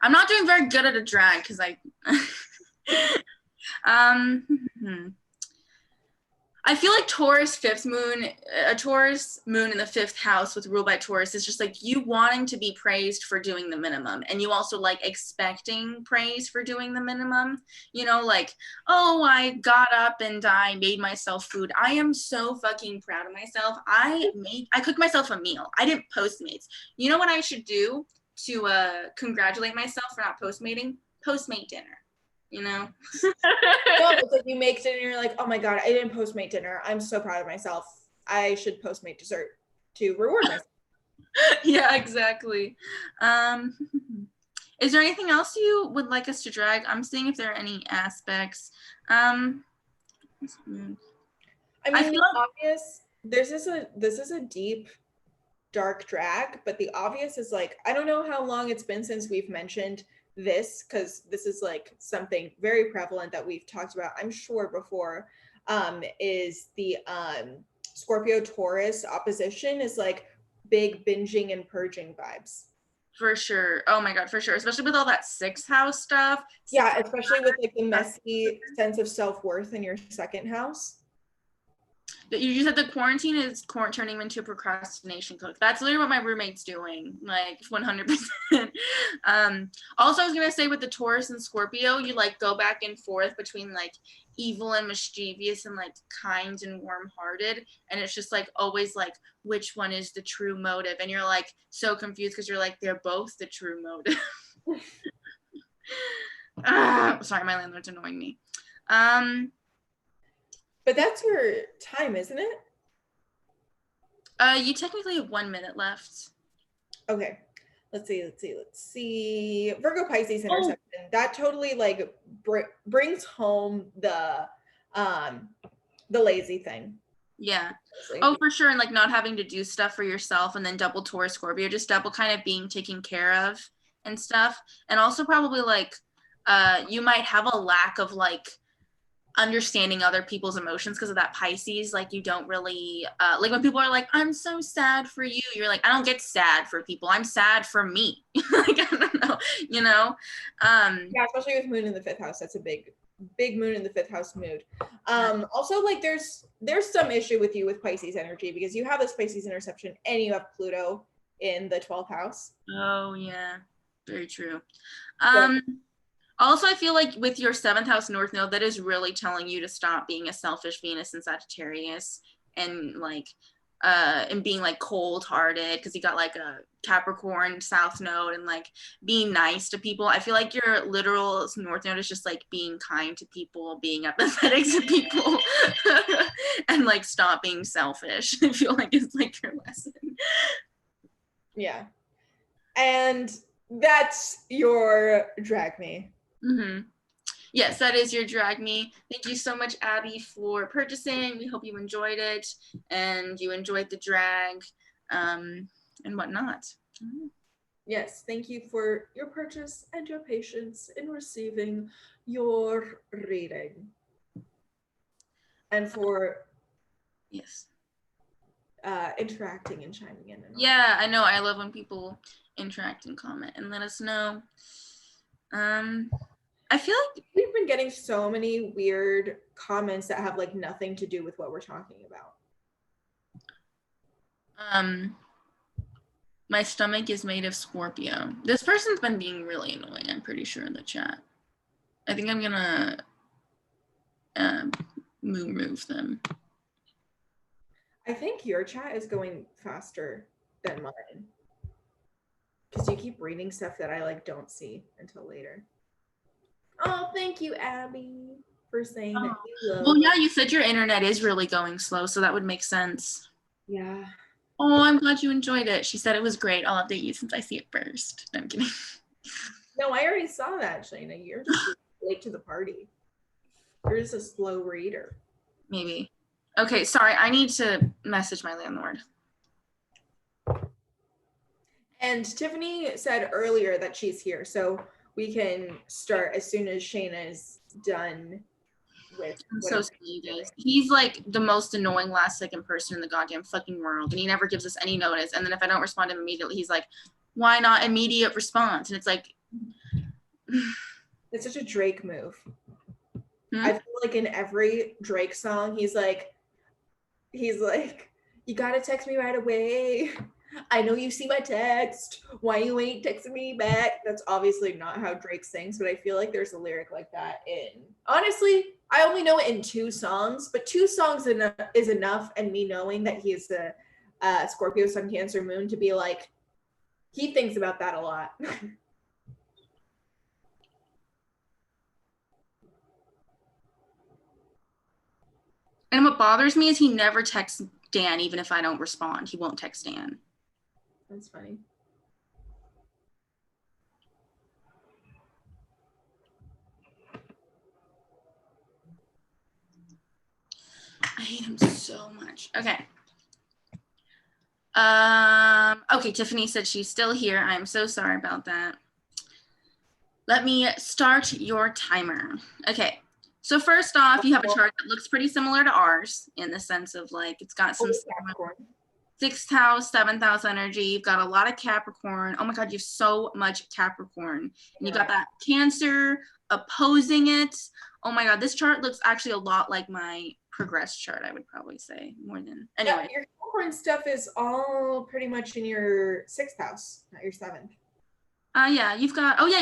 I'm not doing very good at a drag because I I feel like a Taurus moon in the 5th house with ruled by Taurus is just like you wanting to be praised for doing the minimum, and you also like expecting praise for doing the minimum, you know, like, oh, I got up and I made myself food. I am so fucking proud of myself. I cooked myself a meal. I didn't Postmates. You know what I should do to congratulate myself for not Postmating? Postmate dinner. you know? No, it's like you make dinner and you're like, oh my God, I didn't Postmate dinner. I'm so proud of myself. I should Postmate dessert to reward myself. Yeah, exactly. Um, is there anything else you would like us to drag? I'm seeing if there are any aspects. Um, I I mean, feel the obvious, this is a deep, dark drag, but the obvious is like, I don't know how long it's been since we've mentioned this, because this is like something very prevalent that we've talked about, I'm sure, before, is the Scorpio Taurus opposition is like big binging and purging vibes. for sure. Oh my God, for sure. Especially with all that sixth house stuff. Yeah, especially with like the messy sense of self-worth in your second house. You said the quarantine is turning into a procrastination cook. That's literally what my roommate's doing, like 100%. Also, I was gonna say with the Taurus and Scorpio, you like go back and forth between like evil and mischievous and like kind and warm-hearted, and it's just like always like which one is the true motive, and you're like so confused because you're like they're both the true motive. Sorry, my landlord's annoying me. But that's your time, isn't it? You technically have 1 minute left. Okay. Let's see. Virgo Pisces interception. Oh. That totally like brings home the lazy thing. Yeah. Oh, for sure. And like not having to do stuff for yourself, and then double Taurus Scorpio, just double kind of being taken care of and stuff. And also probably like you might have a lack of like understanding other people's emotions because of that Pisces. Like you don't really like when people are like, I'm so sad for you, you're like, I don't get sad for people, I'm sad for me. Like I don't know, you know. Yeah, especially with moon in the fifth house, that's a big moon in the fifth house mood. Also like there's some issue with you with Pisces energy because you have this Pisces interception and you have Pluto in the 12th house. Oh yeah, very true. Also, I feel like with your 7th house North Node, that is really telling you to stop being a selfish Venus and Sagittarius and like and being like cold-hearted because you got like a Capricorn South Node and like being nice to people. I feel like your literal North Node is just like being kind to people, being empathetic to people, and like stop being selfish. I feel like it's like your lesson. Yeah. And that's your drag me. Mm-hmm. Yes, that is your drag me. Thank you so much, Abby, for purchasing. We hope you enjoyed it and you enjoyed the drag and whatnot. Yes, thank you for your purchase and your patience in receiving your reading. And for interacting and chiming in. And yeah, I know. I love when people interact and comment and let us know. I feel like we've been getting so many weird comments that have like nothing to do with what we're talking about. My stomach is made of Scorpio. This person's been being really annoying, I'm pretty sure, in the chat. I think I'm gonna remove them. I think your chat is going faster than mine because you keep reading stuff that I like don't see until later. Oh, thank you, Abby, for saying that you love. Well, yeah, you said your internet is really going slow, so that would make sense. Yeah. Oh, I'm glad you enjoyed it. She said it was great. I'll update you since I see it first. No, I'm kidding. No, I already saw that, Shaina. You're just late to the party. You're just a slow reader. Maybe. Okay, sorry. I need to message my landlord. And Tiffany said earlier that she's here, so we can start as soon as Shaina is done with. So he's like the most annoying last second person in the goddamn fucking world, and he never gives us any notice. And then if I don't respond to him immediately, he's like, "Why not immediate response?" And it's like, it's such a Drake move. I feel like in every Drake song, he's like, you gotta text me right away. I know you see my text. Why you ain't texting me back? That's obviously not how Drake sings, but I feel like there's a lyric like that in. Honestly, I only know it in 2 songs, but 2 songs is enough, and me knowing that he is the Scorpio Sun Cancer Moon to be like, he thinks about that a lot. what bothers me is he never texts Dan, even if I don't respond. He won't text Dan. That's funny. I hate him so much. Okay. Okay, Tiffany said she's still here. I'm so sorry about that. Let me start your timer. Okay. So first off, you have a chart that looks pretty similar to ours in the sense of like it's got some sixth house, seventh house energy. You've got a lot of Capricorn. Oh my God, you have so much Capricorn. And you got that Cancer opposing it. Oh my God, this chart looks actually a lot like my progress chart, I would probably say, more than anyway. Yeah, your Capricorn stuff is all pretty much in your 6th house, not your 7th. Yeah, you've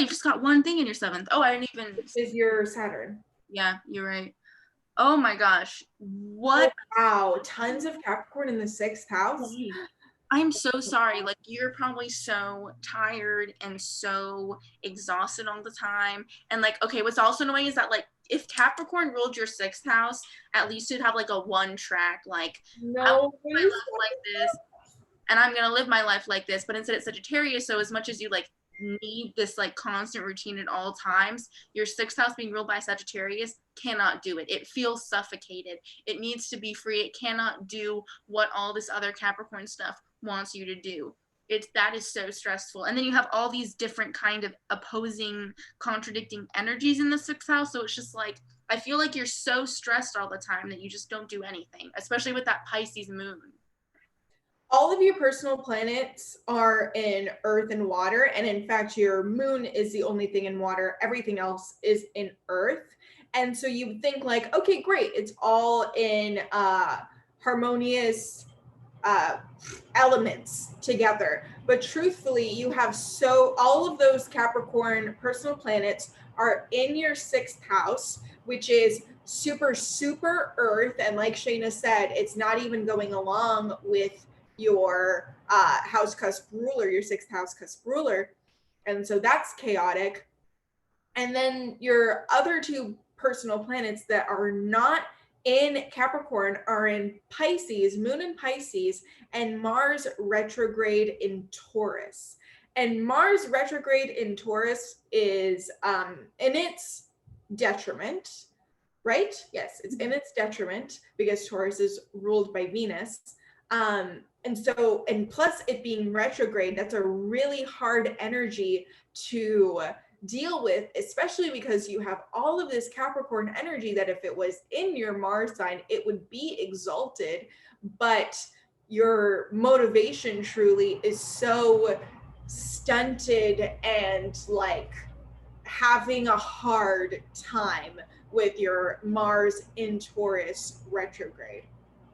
just got one thing in your 7th. Oh, I didn't even. Is your Saturn. Yeah, you're right. Oh my gosh. What? Oh, wow, tons of Capricorn in the 6th house. I'm so sorry. Like, you're probably so tired and so exhausted all the time. And like, okay, what's also annoying is that like if Capricorn ruled your 6th house, at least you'd have like a one track, like no, my life like this, and I'm gonna live my life like this. But instead it's Sagittarius, so as much as you like need this like constant routine at all times, your 6th house being ruled by Sagittarius cannot do it. It feels suffocated. It needs to be free. It cannot do what all this other Capricorn stuff wants you to do. That is so stressful. And then you have all these different kind of opposing, contradicting energies in the 6th house. So it's just like, I feel like you're so stressed all the time that you just don't do anything, especially with that Pisces moon. All of your personal planets are in earth and water. And in fact, your moon is the only thing in water. Everything else is in earth. And so you think like, okay, great. It's all in harmonious elements together. But truthfully, you have all of those Capricorn personal planets are in your 6th house, which is super, super earth. And like Shaina said, it's not even going along with your house cusp ruler, your 6th house cusp ruler. And so that's chaotic. And then your other two personal planets that are not in Capricorn are in Pisces, moon in Pisces, and Mars retrograde in Taurus. And Mars retrograde in Taurus is in its detriment, right? Yes, it's in its detriment because Taurus is ruled by Venus. And plus it being retrograde, that's a really hard energy to deal with, especially because you have all of this Capricorn energy that if it was in your Mars sign, it would be exalted, but your motivation truly is so stunted and like having a hard time with your Mars in Taurus retrograde.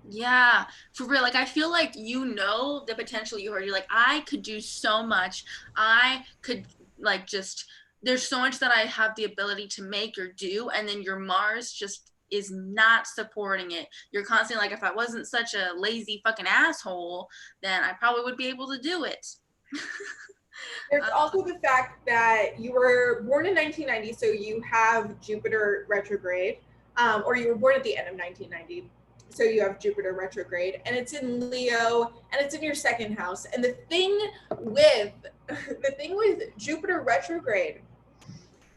Yeah, for real. Like, I feel like the potential you heard. You're like, I could do so much. I could, like, there's so much that I have the ability to make or do. And then your Mars just is not supporting it. You're constantly like, if I wasn't such a lazy fucking asshole, then I probably would be able to do it. There's also the fact that you were born in 1990, so you have Jupiter retrograde, or you were born at the end of 1990. So you have Jupiter retrograde, and it's in Leo, and it's in your 2nd house. And the thing with Jupiter retrograde,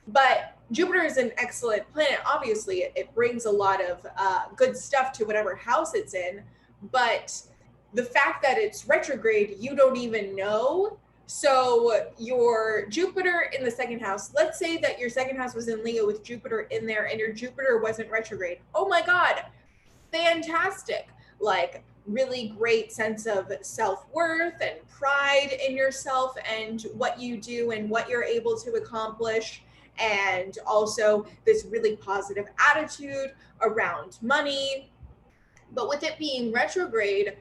but Jupiter is an excellent planet. Obviously, it brings a lot of good stuff to whatever house it's in. But the fact that it's retrograde, you don't even know. So your Jupiter in the 2nd house, let's say that your 2nd house was in Leo with Jupiter in there, and your Jupiter wasn't retrograde. Oh my God. Fantastic, like really great sense of self-worth and pride in yourself and what you do and what you're able to accomplish, and also this really positive attitude around money. But with it being retrograde,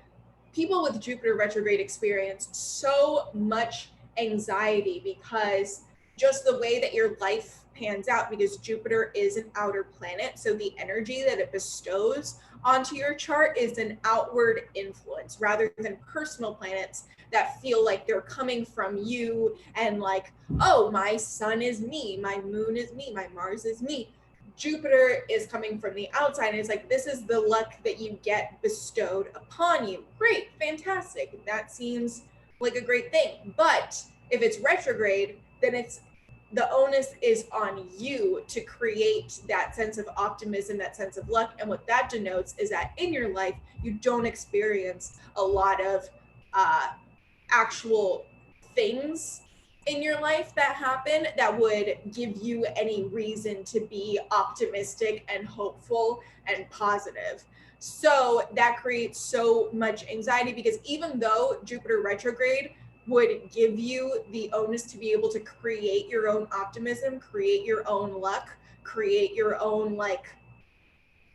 people with Jupiter retrograde experience so much anxiety because just the way that your life pans out, because Jupiter is an outer planet, so the energy that it bestows onto your chart is an outward influence rather than personal planets that feel like they're coming from you and like, oh, my sun is me, my moon is me, my Mars is me. Jupiter is coming from the outside, and it's like, this is the luck that you get bestowed upon you. Great, fantastic. That seems like a great thing. But if it's retrograde, then the onus is on you to create that sense of optimism, that sense of luck. And what that denotes is that in your life, you don't experience a lot of actual things in your life that happen that would give you any reason to be optimistic and hopeful and positive. So that creates so much anxiety, because even though Jupiter retrograde would give you the onus to be able to create your own optimism, create your own luck, create your own like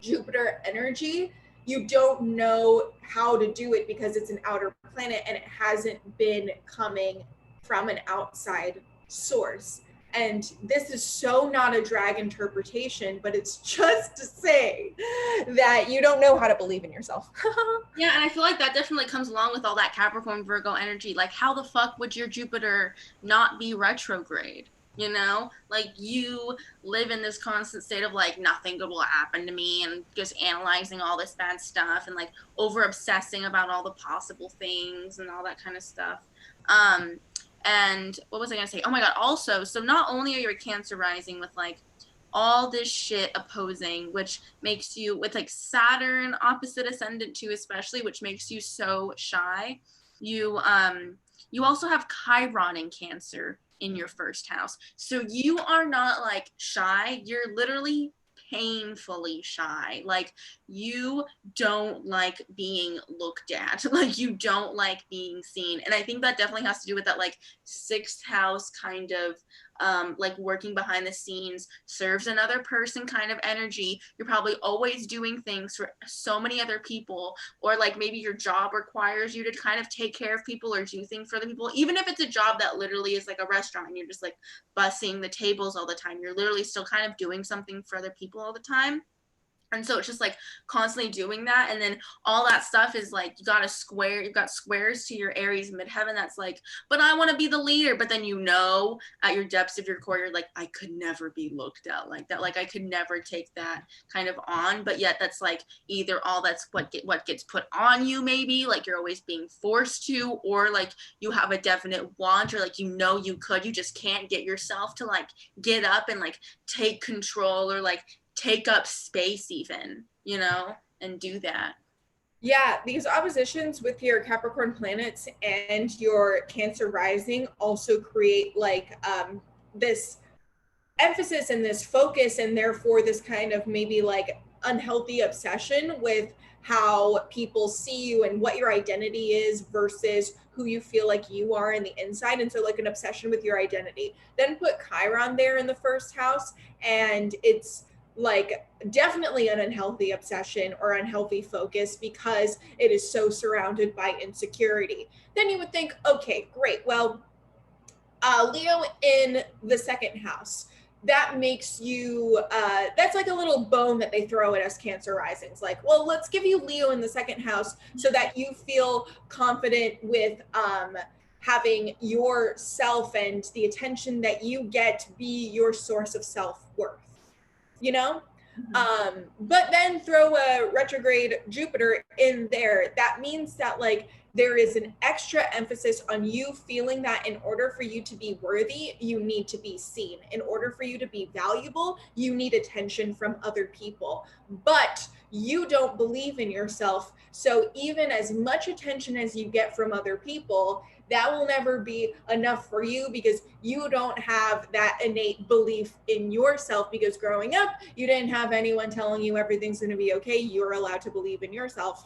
Jupiter energy, you don't know how to do it because it's an outer planet and it hasn't been coming from an outside source. And this is so not a drag interpretation, but it's just to say that you don't know how to believe in yourself. Yeah, and I feel like that definitely comes along with all that Capricorn Virgo energy. Like, how the fuck would your Jupiter not be retrograde? You know, like you live in this constant state of like nothing good will happen to me, and just analyzing all this bad stuff and like over obsessing about all the possible things and all that kind of stuff. Um, and what was I gonna say? Oh my god! Also, so not only are you a Cancer rising with like all this shit opposing, which makes you, with like Saturn opposite ascendant too, especially, which makes you so shy. You also have Chiron in Cancer in your first house. So you are not like shy, you're literally painfully shy. Like you don't like being looked at. Like you don't like being seen. And I think that definitely has to do with that like sixth house kind of like working behind the scenes, serves another person kind of energy. You're probably always doing things for so many other people, or like maybe your job requires you to kind of take care of people or do things for other people. Even if it's a job that literally is like a restaurant and you're just like bussing the tables all the time, you're literally still kind of doing something for other people all the time. And so it's just like constantly doing that. And then all that stuff is like, you've got squares to your Aries midheaven that's like, but I want to be the leader. But then, you know, at your depths of your core, you're like, I could never be looked at like that. Like I could never take that kind of on. But yet that's like either all that's what gets put on you, maybe like you're always being forced to, or like you have a definite want, or like, you know, you just can't get yourself to like get up and like take control, or like take up space even, you know, and do that. Yeah, these oppositions with your Capricorn planets and your Cancer rising also create like this emphasis and this focus, and therefore this kind of maybe like unhealthy obsession with how people see you and what your identity is versus who you feel like you are in the inside. And so like an obsession with your identity. Then put Chiron there in the first house, and it's like definitely an unhealthy obsession or unhealthy focus because it is so surrounded by insecurity. Then you would think, okay, great, well, Leo in the second house, that makes you that's like a little bone that they throw at us Cancer risings, like, well, let's give you Leo in the second house so that you feel confident with having yourself and the attention that you get be your source of self-worth, you know. But then throw a retrograde Jupiter in there. That means that like there is an extra emphasis on you feeling that in order for you to be worthy, you need to be seen. In order for you to be valuable, you need attention from other people. But you don't believe in yourself. So even as much attention as you get from other people, that will never be enough for you because you don't have that innate belief in yourself, because growing up, you didn't have anyone telling you everything's going to be okay. You're allowed to believe in yourself.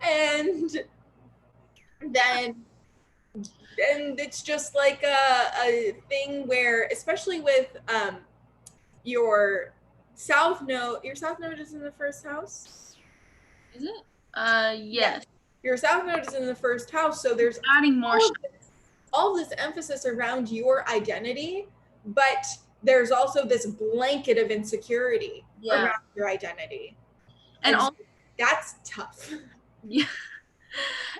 And then it's just like a thing where, especially with your south node is in the first house. Is it? Yes. Yeah. Your south node is in the first house, so there's adding more all this emphasis around your identity, but there's also this blanket of insecurity around your identity. And also, that's tough. Yeah.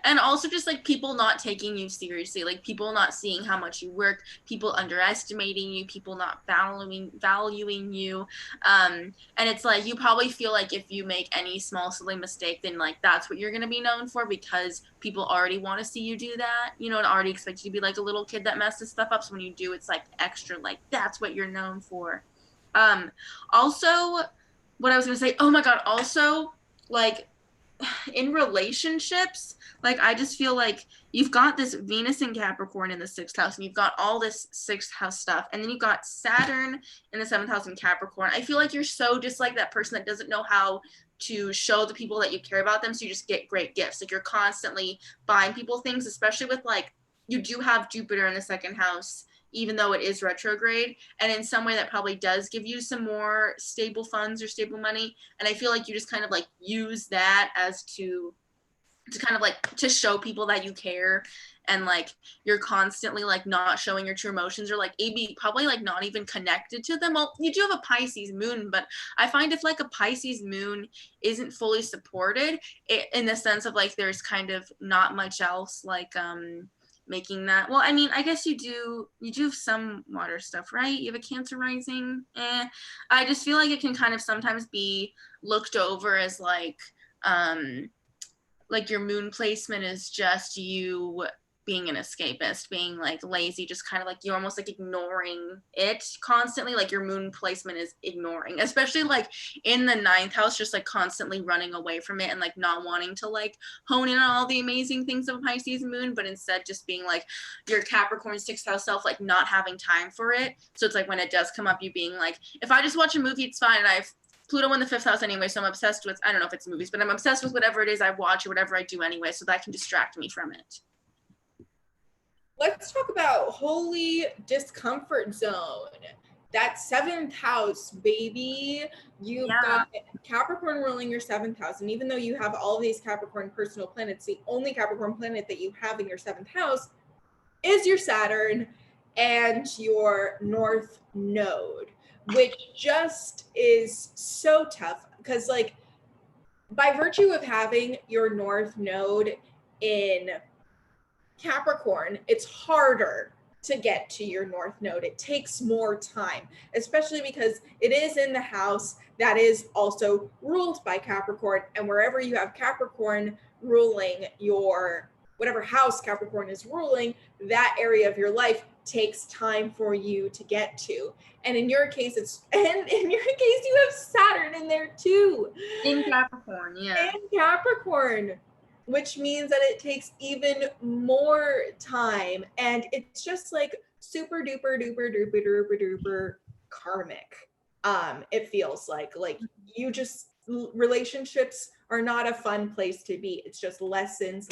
And also just like people not taking you seriously, like people not seeing how much you work, people underestimating you, people not valuing you. And it's like you probably feel like if you make any small silly mistake, then like that's what you're gonna be known for, because people already want to see you do that, you know, and already expect you to be like a little kid that messes stuff up. So when you do, it's like extra, like that's what you're known for. Also, what I was gonna say, oh my god, also like in relationships, like I just feel like you've got this Venus in Capricorn in the 6th house, and you've got all this 6th house stuff, and then you've got Saturn in the 7th house in Capricorn. I feel like you're so just like that person that doesn't know how to show the people that you care about them, so you just get great gifts. Like you're constantly buying people things, especially with like you do have Jupiter in the 2nd house, even though it is retrograde, and in some way that probably does give you some more stable funds or stable money. And I feel like you just kind of like use that as to kind of like to show people that you care, and like you're constantly like not showing your true emotions, or like maybe probably like not even connected to them. Well, you do have a Pisces moon, but I find if like a Pisces moon isn't fully supported, in the sense of like there's kind of not much else like making that. Well, I mean, I guess you do have some water stuff, right? You have a Cancer rising. I just feel like it can kind of sometimes be looked over as like your moon placement is just you being an escapist, being like lazy, just kind of like you're almost like ignoring it constantly. Like your moon placement is ignoring, especially like in the 9th house, just like constantly running away from it and like not wanting to like hone in on all the amazing things of a Pisces moon, but instead just being like your Capricorn 6th house self, like not having time for it. So it's like when it does come up, you being like, if I just watch a movie, it's fine. And I've Pluto in the 5th house anyway, so I'm obsessed with, I don't know if it's movies, but I'm obsessed with whatever it is I watch or whatever I do anyway, so that can distract me from it. Let's talk about holy discomfort zone. That 7th house, baby. You've got Capricorn ruling your 7th house. And even though you have all of these Capricorn personal planets, the only Capricorn planet that you have in your 7th house is your Saturn and your North Node, which just is so tough because, like, by virtue of having your North Node in Capricorn, it's harder to get to your North Node. It takes more time, especially because it is in the house that is also ruled by Capricorn. And wherever you have Capricorn ruling your, whatever house Capricorn is ruling, that area of your life takes time for you to get to. And in your case, you have Saturn in there too. In Capricorn, yeah. In Capricorn, which means that it takes even more time. And it's just like super duper duper duper duper duper karmic. It feels like you just, relationships are not a fun place to be. It's just lessons.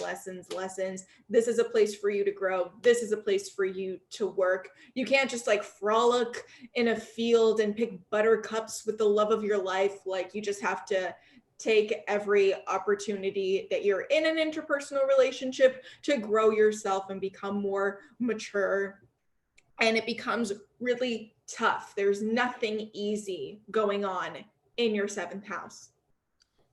This is a place for you to grow. This is a place for you to work. You can't just like frolic in a field and pick buttercups with the love of your life. Like you just have to take every opportunity that you're in an interpersonal relationship to grow yourself and become more mature. And it becomes really tough. There's nothing easy going on in your 7th house,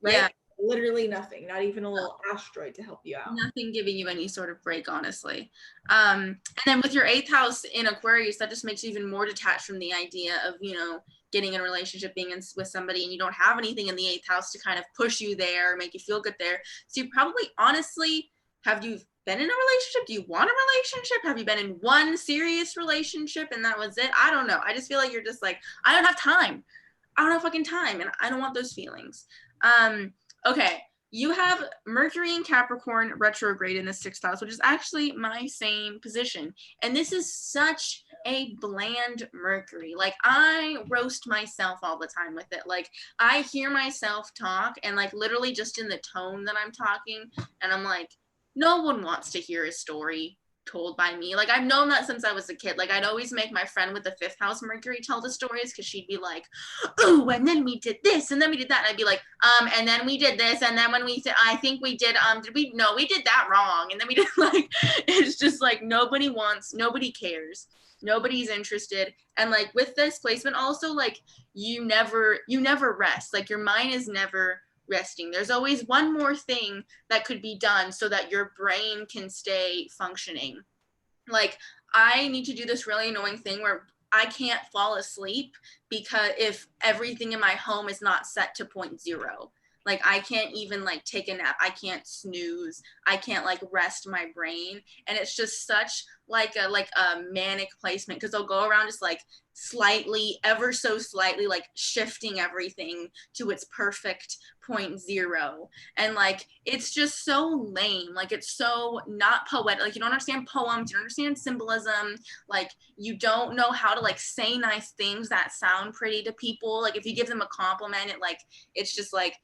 right? Yeah. Literally nothing, not even a little asteroid to help you out. Nothing giving you any sort of break, honestly. And then with your 8th house in Aquarius, that just makes you even more detached from the idea of, you know, getting in a relationship, being with somebody, and you don't have anything in the 8th house to kind of push you there, make you feel good there. So you probably, honestly, have you been in a relationship? Do you want a relationship? Have you been in one serious relationship and that was it? I don't know. I just feel like you're just like, I don't have time. I don't have fucking time, and I don't want those feelings. Okay, you have Mercury in Capricorn retrograde in the 6th house, which is actually my same position. And this is such a bland Mercury. Like, I roast myself all the time with it. Like, I hear myself talk, and like literally just in the tone that I'm talking, and I'm like, no one wants to hear a story told by me. Like, I've known that since I was a kid. Like, I'd always make my friend with the 5th house Mercury tell the stories, because she'd be like, oh, and then we did this, and then we did that, and I'd be like, and then we did this, and then when we said, I think we did, no, we did that wrong, and then we did, like, it's just like, nobody cares, nobody's interested. And like with this placement also, like you never rest. Like your mind is never resting. There's always one more thing that could be done so that your brain can stay functioning. Like, I need to do this really annoying thing where I can't fall asleep because if everything in my home is not set to 0.0. Like, I can't even like take a nap. I can't snooze. I can't like rest my brain. And it's just such like a manic placement, because they'll go around just like slightly, ever so slightly, like shifting everything to its perfect 0.0. And like, it's just so lame. Like, it's so not poetic. Like, you don't understand poems, you don't understand symbolism. Like, you don't know how to like say nice things that sound pretty to people. Like, if you give them a compliment, it's just like,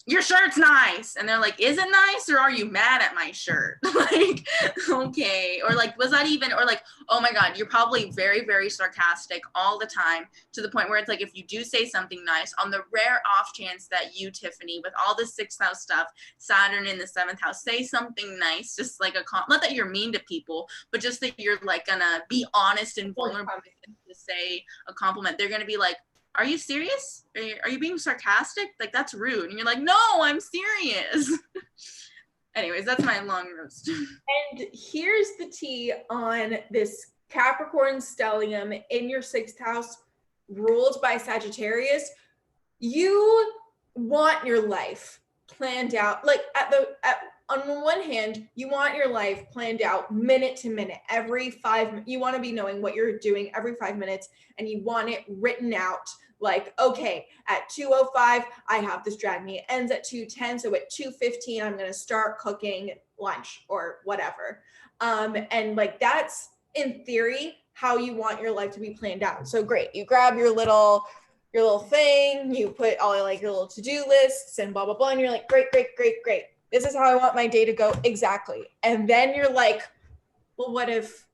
your shirt's nice, and they're like, is it nice, or are you mad at my shirt? Like, okay. Or like, was that even, or like, oh my god, you're probably very, very sarcastic all the time, to the point where it's like, if you do say something nice, on the rare off chance that you, Tiffany, with all the sixth house stuff, Saturn in the seventh house, say something nice, just like not that you're mean to people, but just that you're like gonna be honest and vulnerable to say a compliment, they're gonna be like, are you serious? Are you being sarcastic? Like, that's rude. And you're like, no, I'm serious. Anyways, that's my long roast. And here's the tea on this Capricorn stellium in your sixth house, ruled by Sagittarius. You want your life planned out. Like, on one hand, you want your life planned out minute to minute. You want to be knowing what you're doing every 5 minutes, and you want it written out. Like, okay, at 2:05, I have this drag meet. It ends at 2:10, so at 2:15, I'm going to start cooking lunch or whatever. And like, that's in theory how you want your life to be planned out. So great, you grab your little thing, you put all like your little to-do lists and blah blah blah, and you're like, great, this is how I want my day to go exactly. And then you're like, well, what if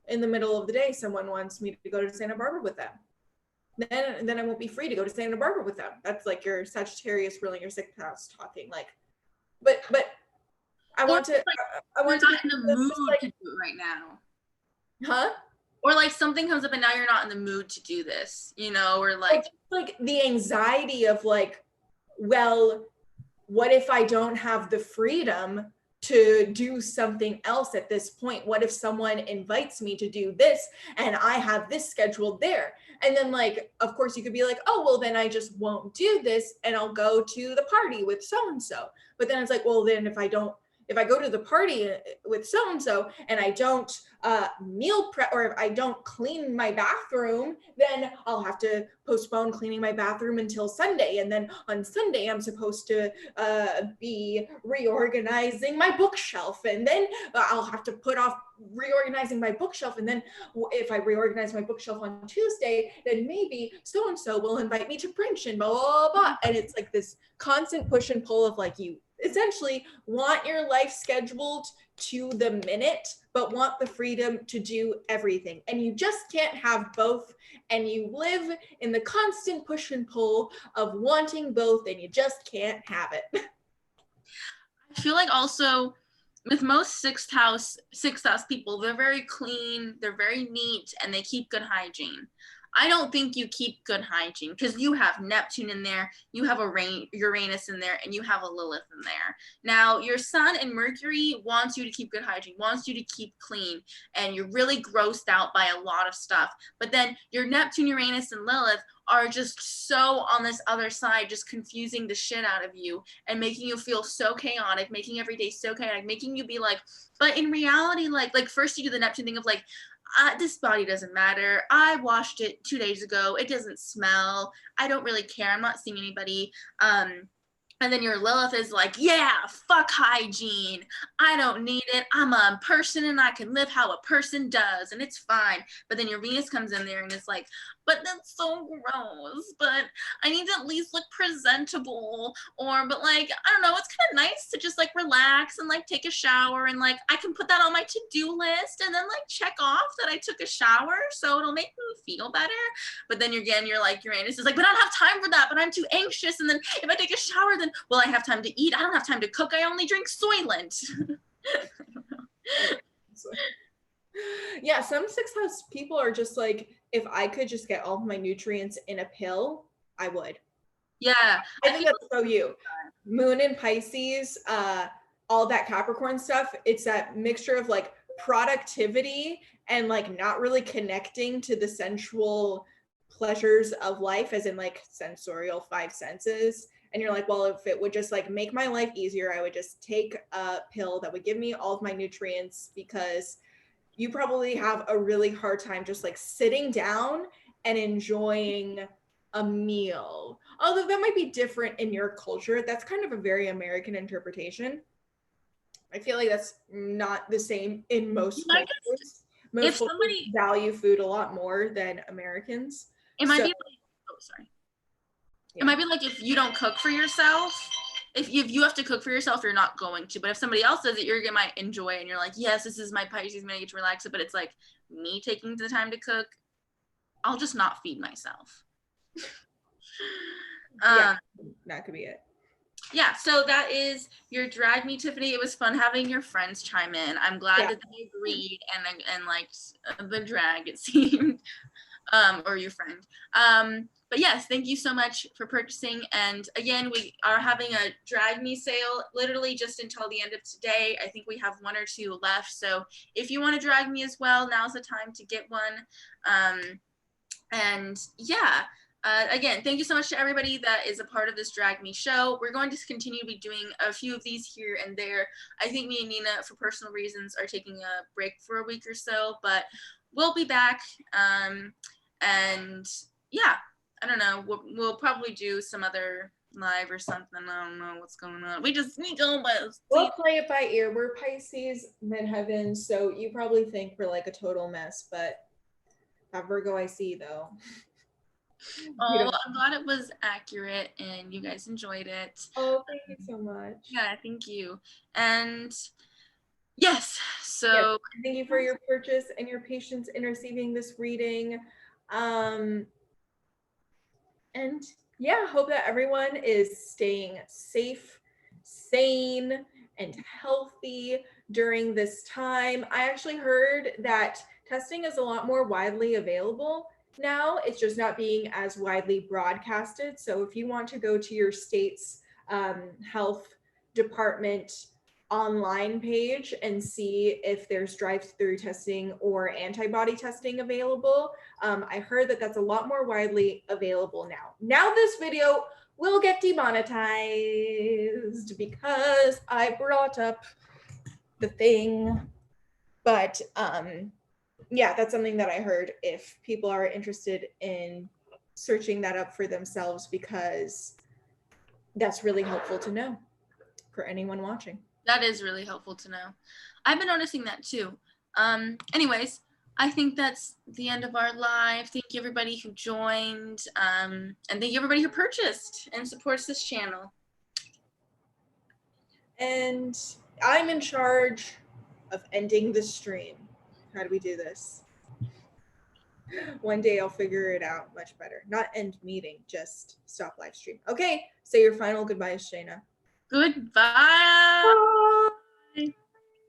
in the middle of the day someone wants me to go to Santa Barbara with them? Then I won't be free to go to Santa Barbara with them. That's like your Sagittarius ruling your sixth house talking. Like, but I want to not in the mood like, to do it right now. Huh? Or like something comes up and now you're not in the mood to do this, you know, or like the anxiety of like, well, what if I don't have the freedom to do something else at this point? What if someone invites me to do this and I have this scheduled there? And then like, of course you could be like, oh, well, then I just won't do this and I'll go to the party with so-and-so. But then it's like, well, then if I go to the party with so-and-so and I don't meal prep, or if I don't clean my bathroom, then I'll have to postpone cleaning my bathroom until Sunday. And then on Sunday, I'm supposed to be reorganizing my bookshelf. And then I'll have to put off reorganizing my bookshelf. And then if I reorganize my bookshelf on Tuesday, then maybe so-and-so will invite me to brunch and blah, blah, blah. And it's like this constant push and pull of like, you essentially want your life scheduled to the minute, but want the freedom to do everything. And you just can't have both. And you live in the constant push and pull of wanting both, and you just can't have it. I feel like also with most sixth house people, they're very clean, they're very neat, and they keep good hygiene. I don't think you keep good hygiene because you have Neptune in there, you have a Uranus in there, and you have a Lilith in there. Now, your Sun and Mercury wants you to keep good hygiene, wants you to keep clean, and you're really grossed out by a lot of stuff. But then your Neptune, Uranus, and Lilith are just so on this other side, just confusing the shit out of you and making you feel so chaotic, making every day so chaotic, making you be like, but in reality, like first you do the Neptune thing of like, this body doesn't matter. I washed it 2 days ago. It doesn't smell. I don't really care. I'm not seeing anybody. And then your Lilith is like, yeah, fuck hygiene. I don't need it. I'm a person and I can live how a person does and it's fine. But then your Venus comes in there and it's like, but that's so gross. But I need to at least look presentable. But like, I don't know, it's kind of nice to just like relax and like take a shower and like I can put that on my to-do list and then like check off that I took a shower so it'll make me feel better. But then again, you're like, Uranus is like, but I don't have time for that, but I'm too anxious. And then if I take a shower, then will I have time to eat? I don't have time to cook. I only drink Soylent. Yeah, some sixth house people are just like, if I could just get all of my nutrients in a pill, I would. Yeah. I think that's so you. Moon in Pisces, all that Capricorn stuff, it's that mixture of like productivity and like not really connecting to the sensual pleasures of life, as in like sensorial five senses. And you're like, well, if it would just like make my life easier, I would just take a pill that would give me all of my nutrients, because you probably have a really hard time just like sitting down and enjoying a meal. Although that might be different in your culture. That's kind of a very American interpretation. I feel like that's not the same in most cultures. Most cultures value food a lot more than Americans. It might be like, oh, sorry. Yeah. It might be like if you don't cook for yourself, if you have to cook for yourself, you're not going to. But if somebody else does it, you're gonna might enjoy it, and you're like, yes, this is my Pisces, I'm gonna get to relax it. But it's like me taking the time to cook, I'll just not feed myself. Yeah, that could be it. Yeah, so that is your Drag Me, Tiffany. It was fun having your friends chime in. I'm glad that they agreed and liked the drag, it seemed, or your friend. But yes, thank you so much for purchasing. And again, we are having a Drag Me sale literally just until the end of today. I think we have 1 or 2 left. So if you want to drag me as well, now's the time to get one. And yeah. Again, thank you so much to everybody that is a part of this Drag Me show. We're going to continue to be doing a few of these here and there. I think me and Nina, for personal reasons, are taking a break for a week or so, but we'll be back. And yeah, I don't know. We'll probably do some other live or something. I don't know what's going on. We go, but we'll play it by ear. We're Pisces, midheaven, so you probably think we're like a total mess, but that Virgo I see though. Oh, I'm glad it was accurate and you guys enjoyed it. Oh, thank you so much. Yeah, thank you. And yes, so yes, thank you for your purchase and your patience in receiving this reading. And yeah, hope that everyone is staying safe, sane, and healthy during this time. I actually heard that testing is a lot more widely available now. It's just not being as widely broadcasted. So if you want to go to your state's health department online page and see if there's drive-through testing or antibody testing available, I heard that that's a lot more widely available now. Now this video will get demonetized because I brought up the thing, but yeah, that's something that I heard if people are interested in searching that up for themselves, because that's really helpful to know for anyone watching. That is really helpful to know. I've been noticing that too. Anyways, I think that's the end of our live. Thank you everybody who joined, and thank you everybody who purchased and supports this channel. And I'm in charge of ending the stream. How do we do this? One day I'll figure it out much better. Not end meeting, just stop live stream. Okay, say your final goodbyes, Shaina. Goodbye. Bye.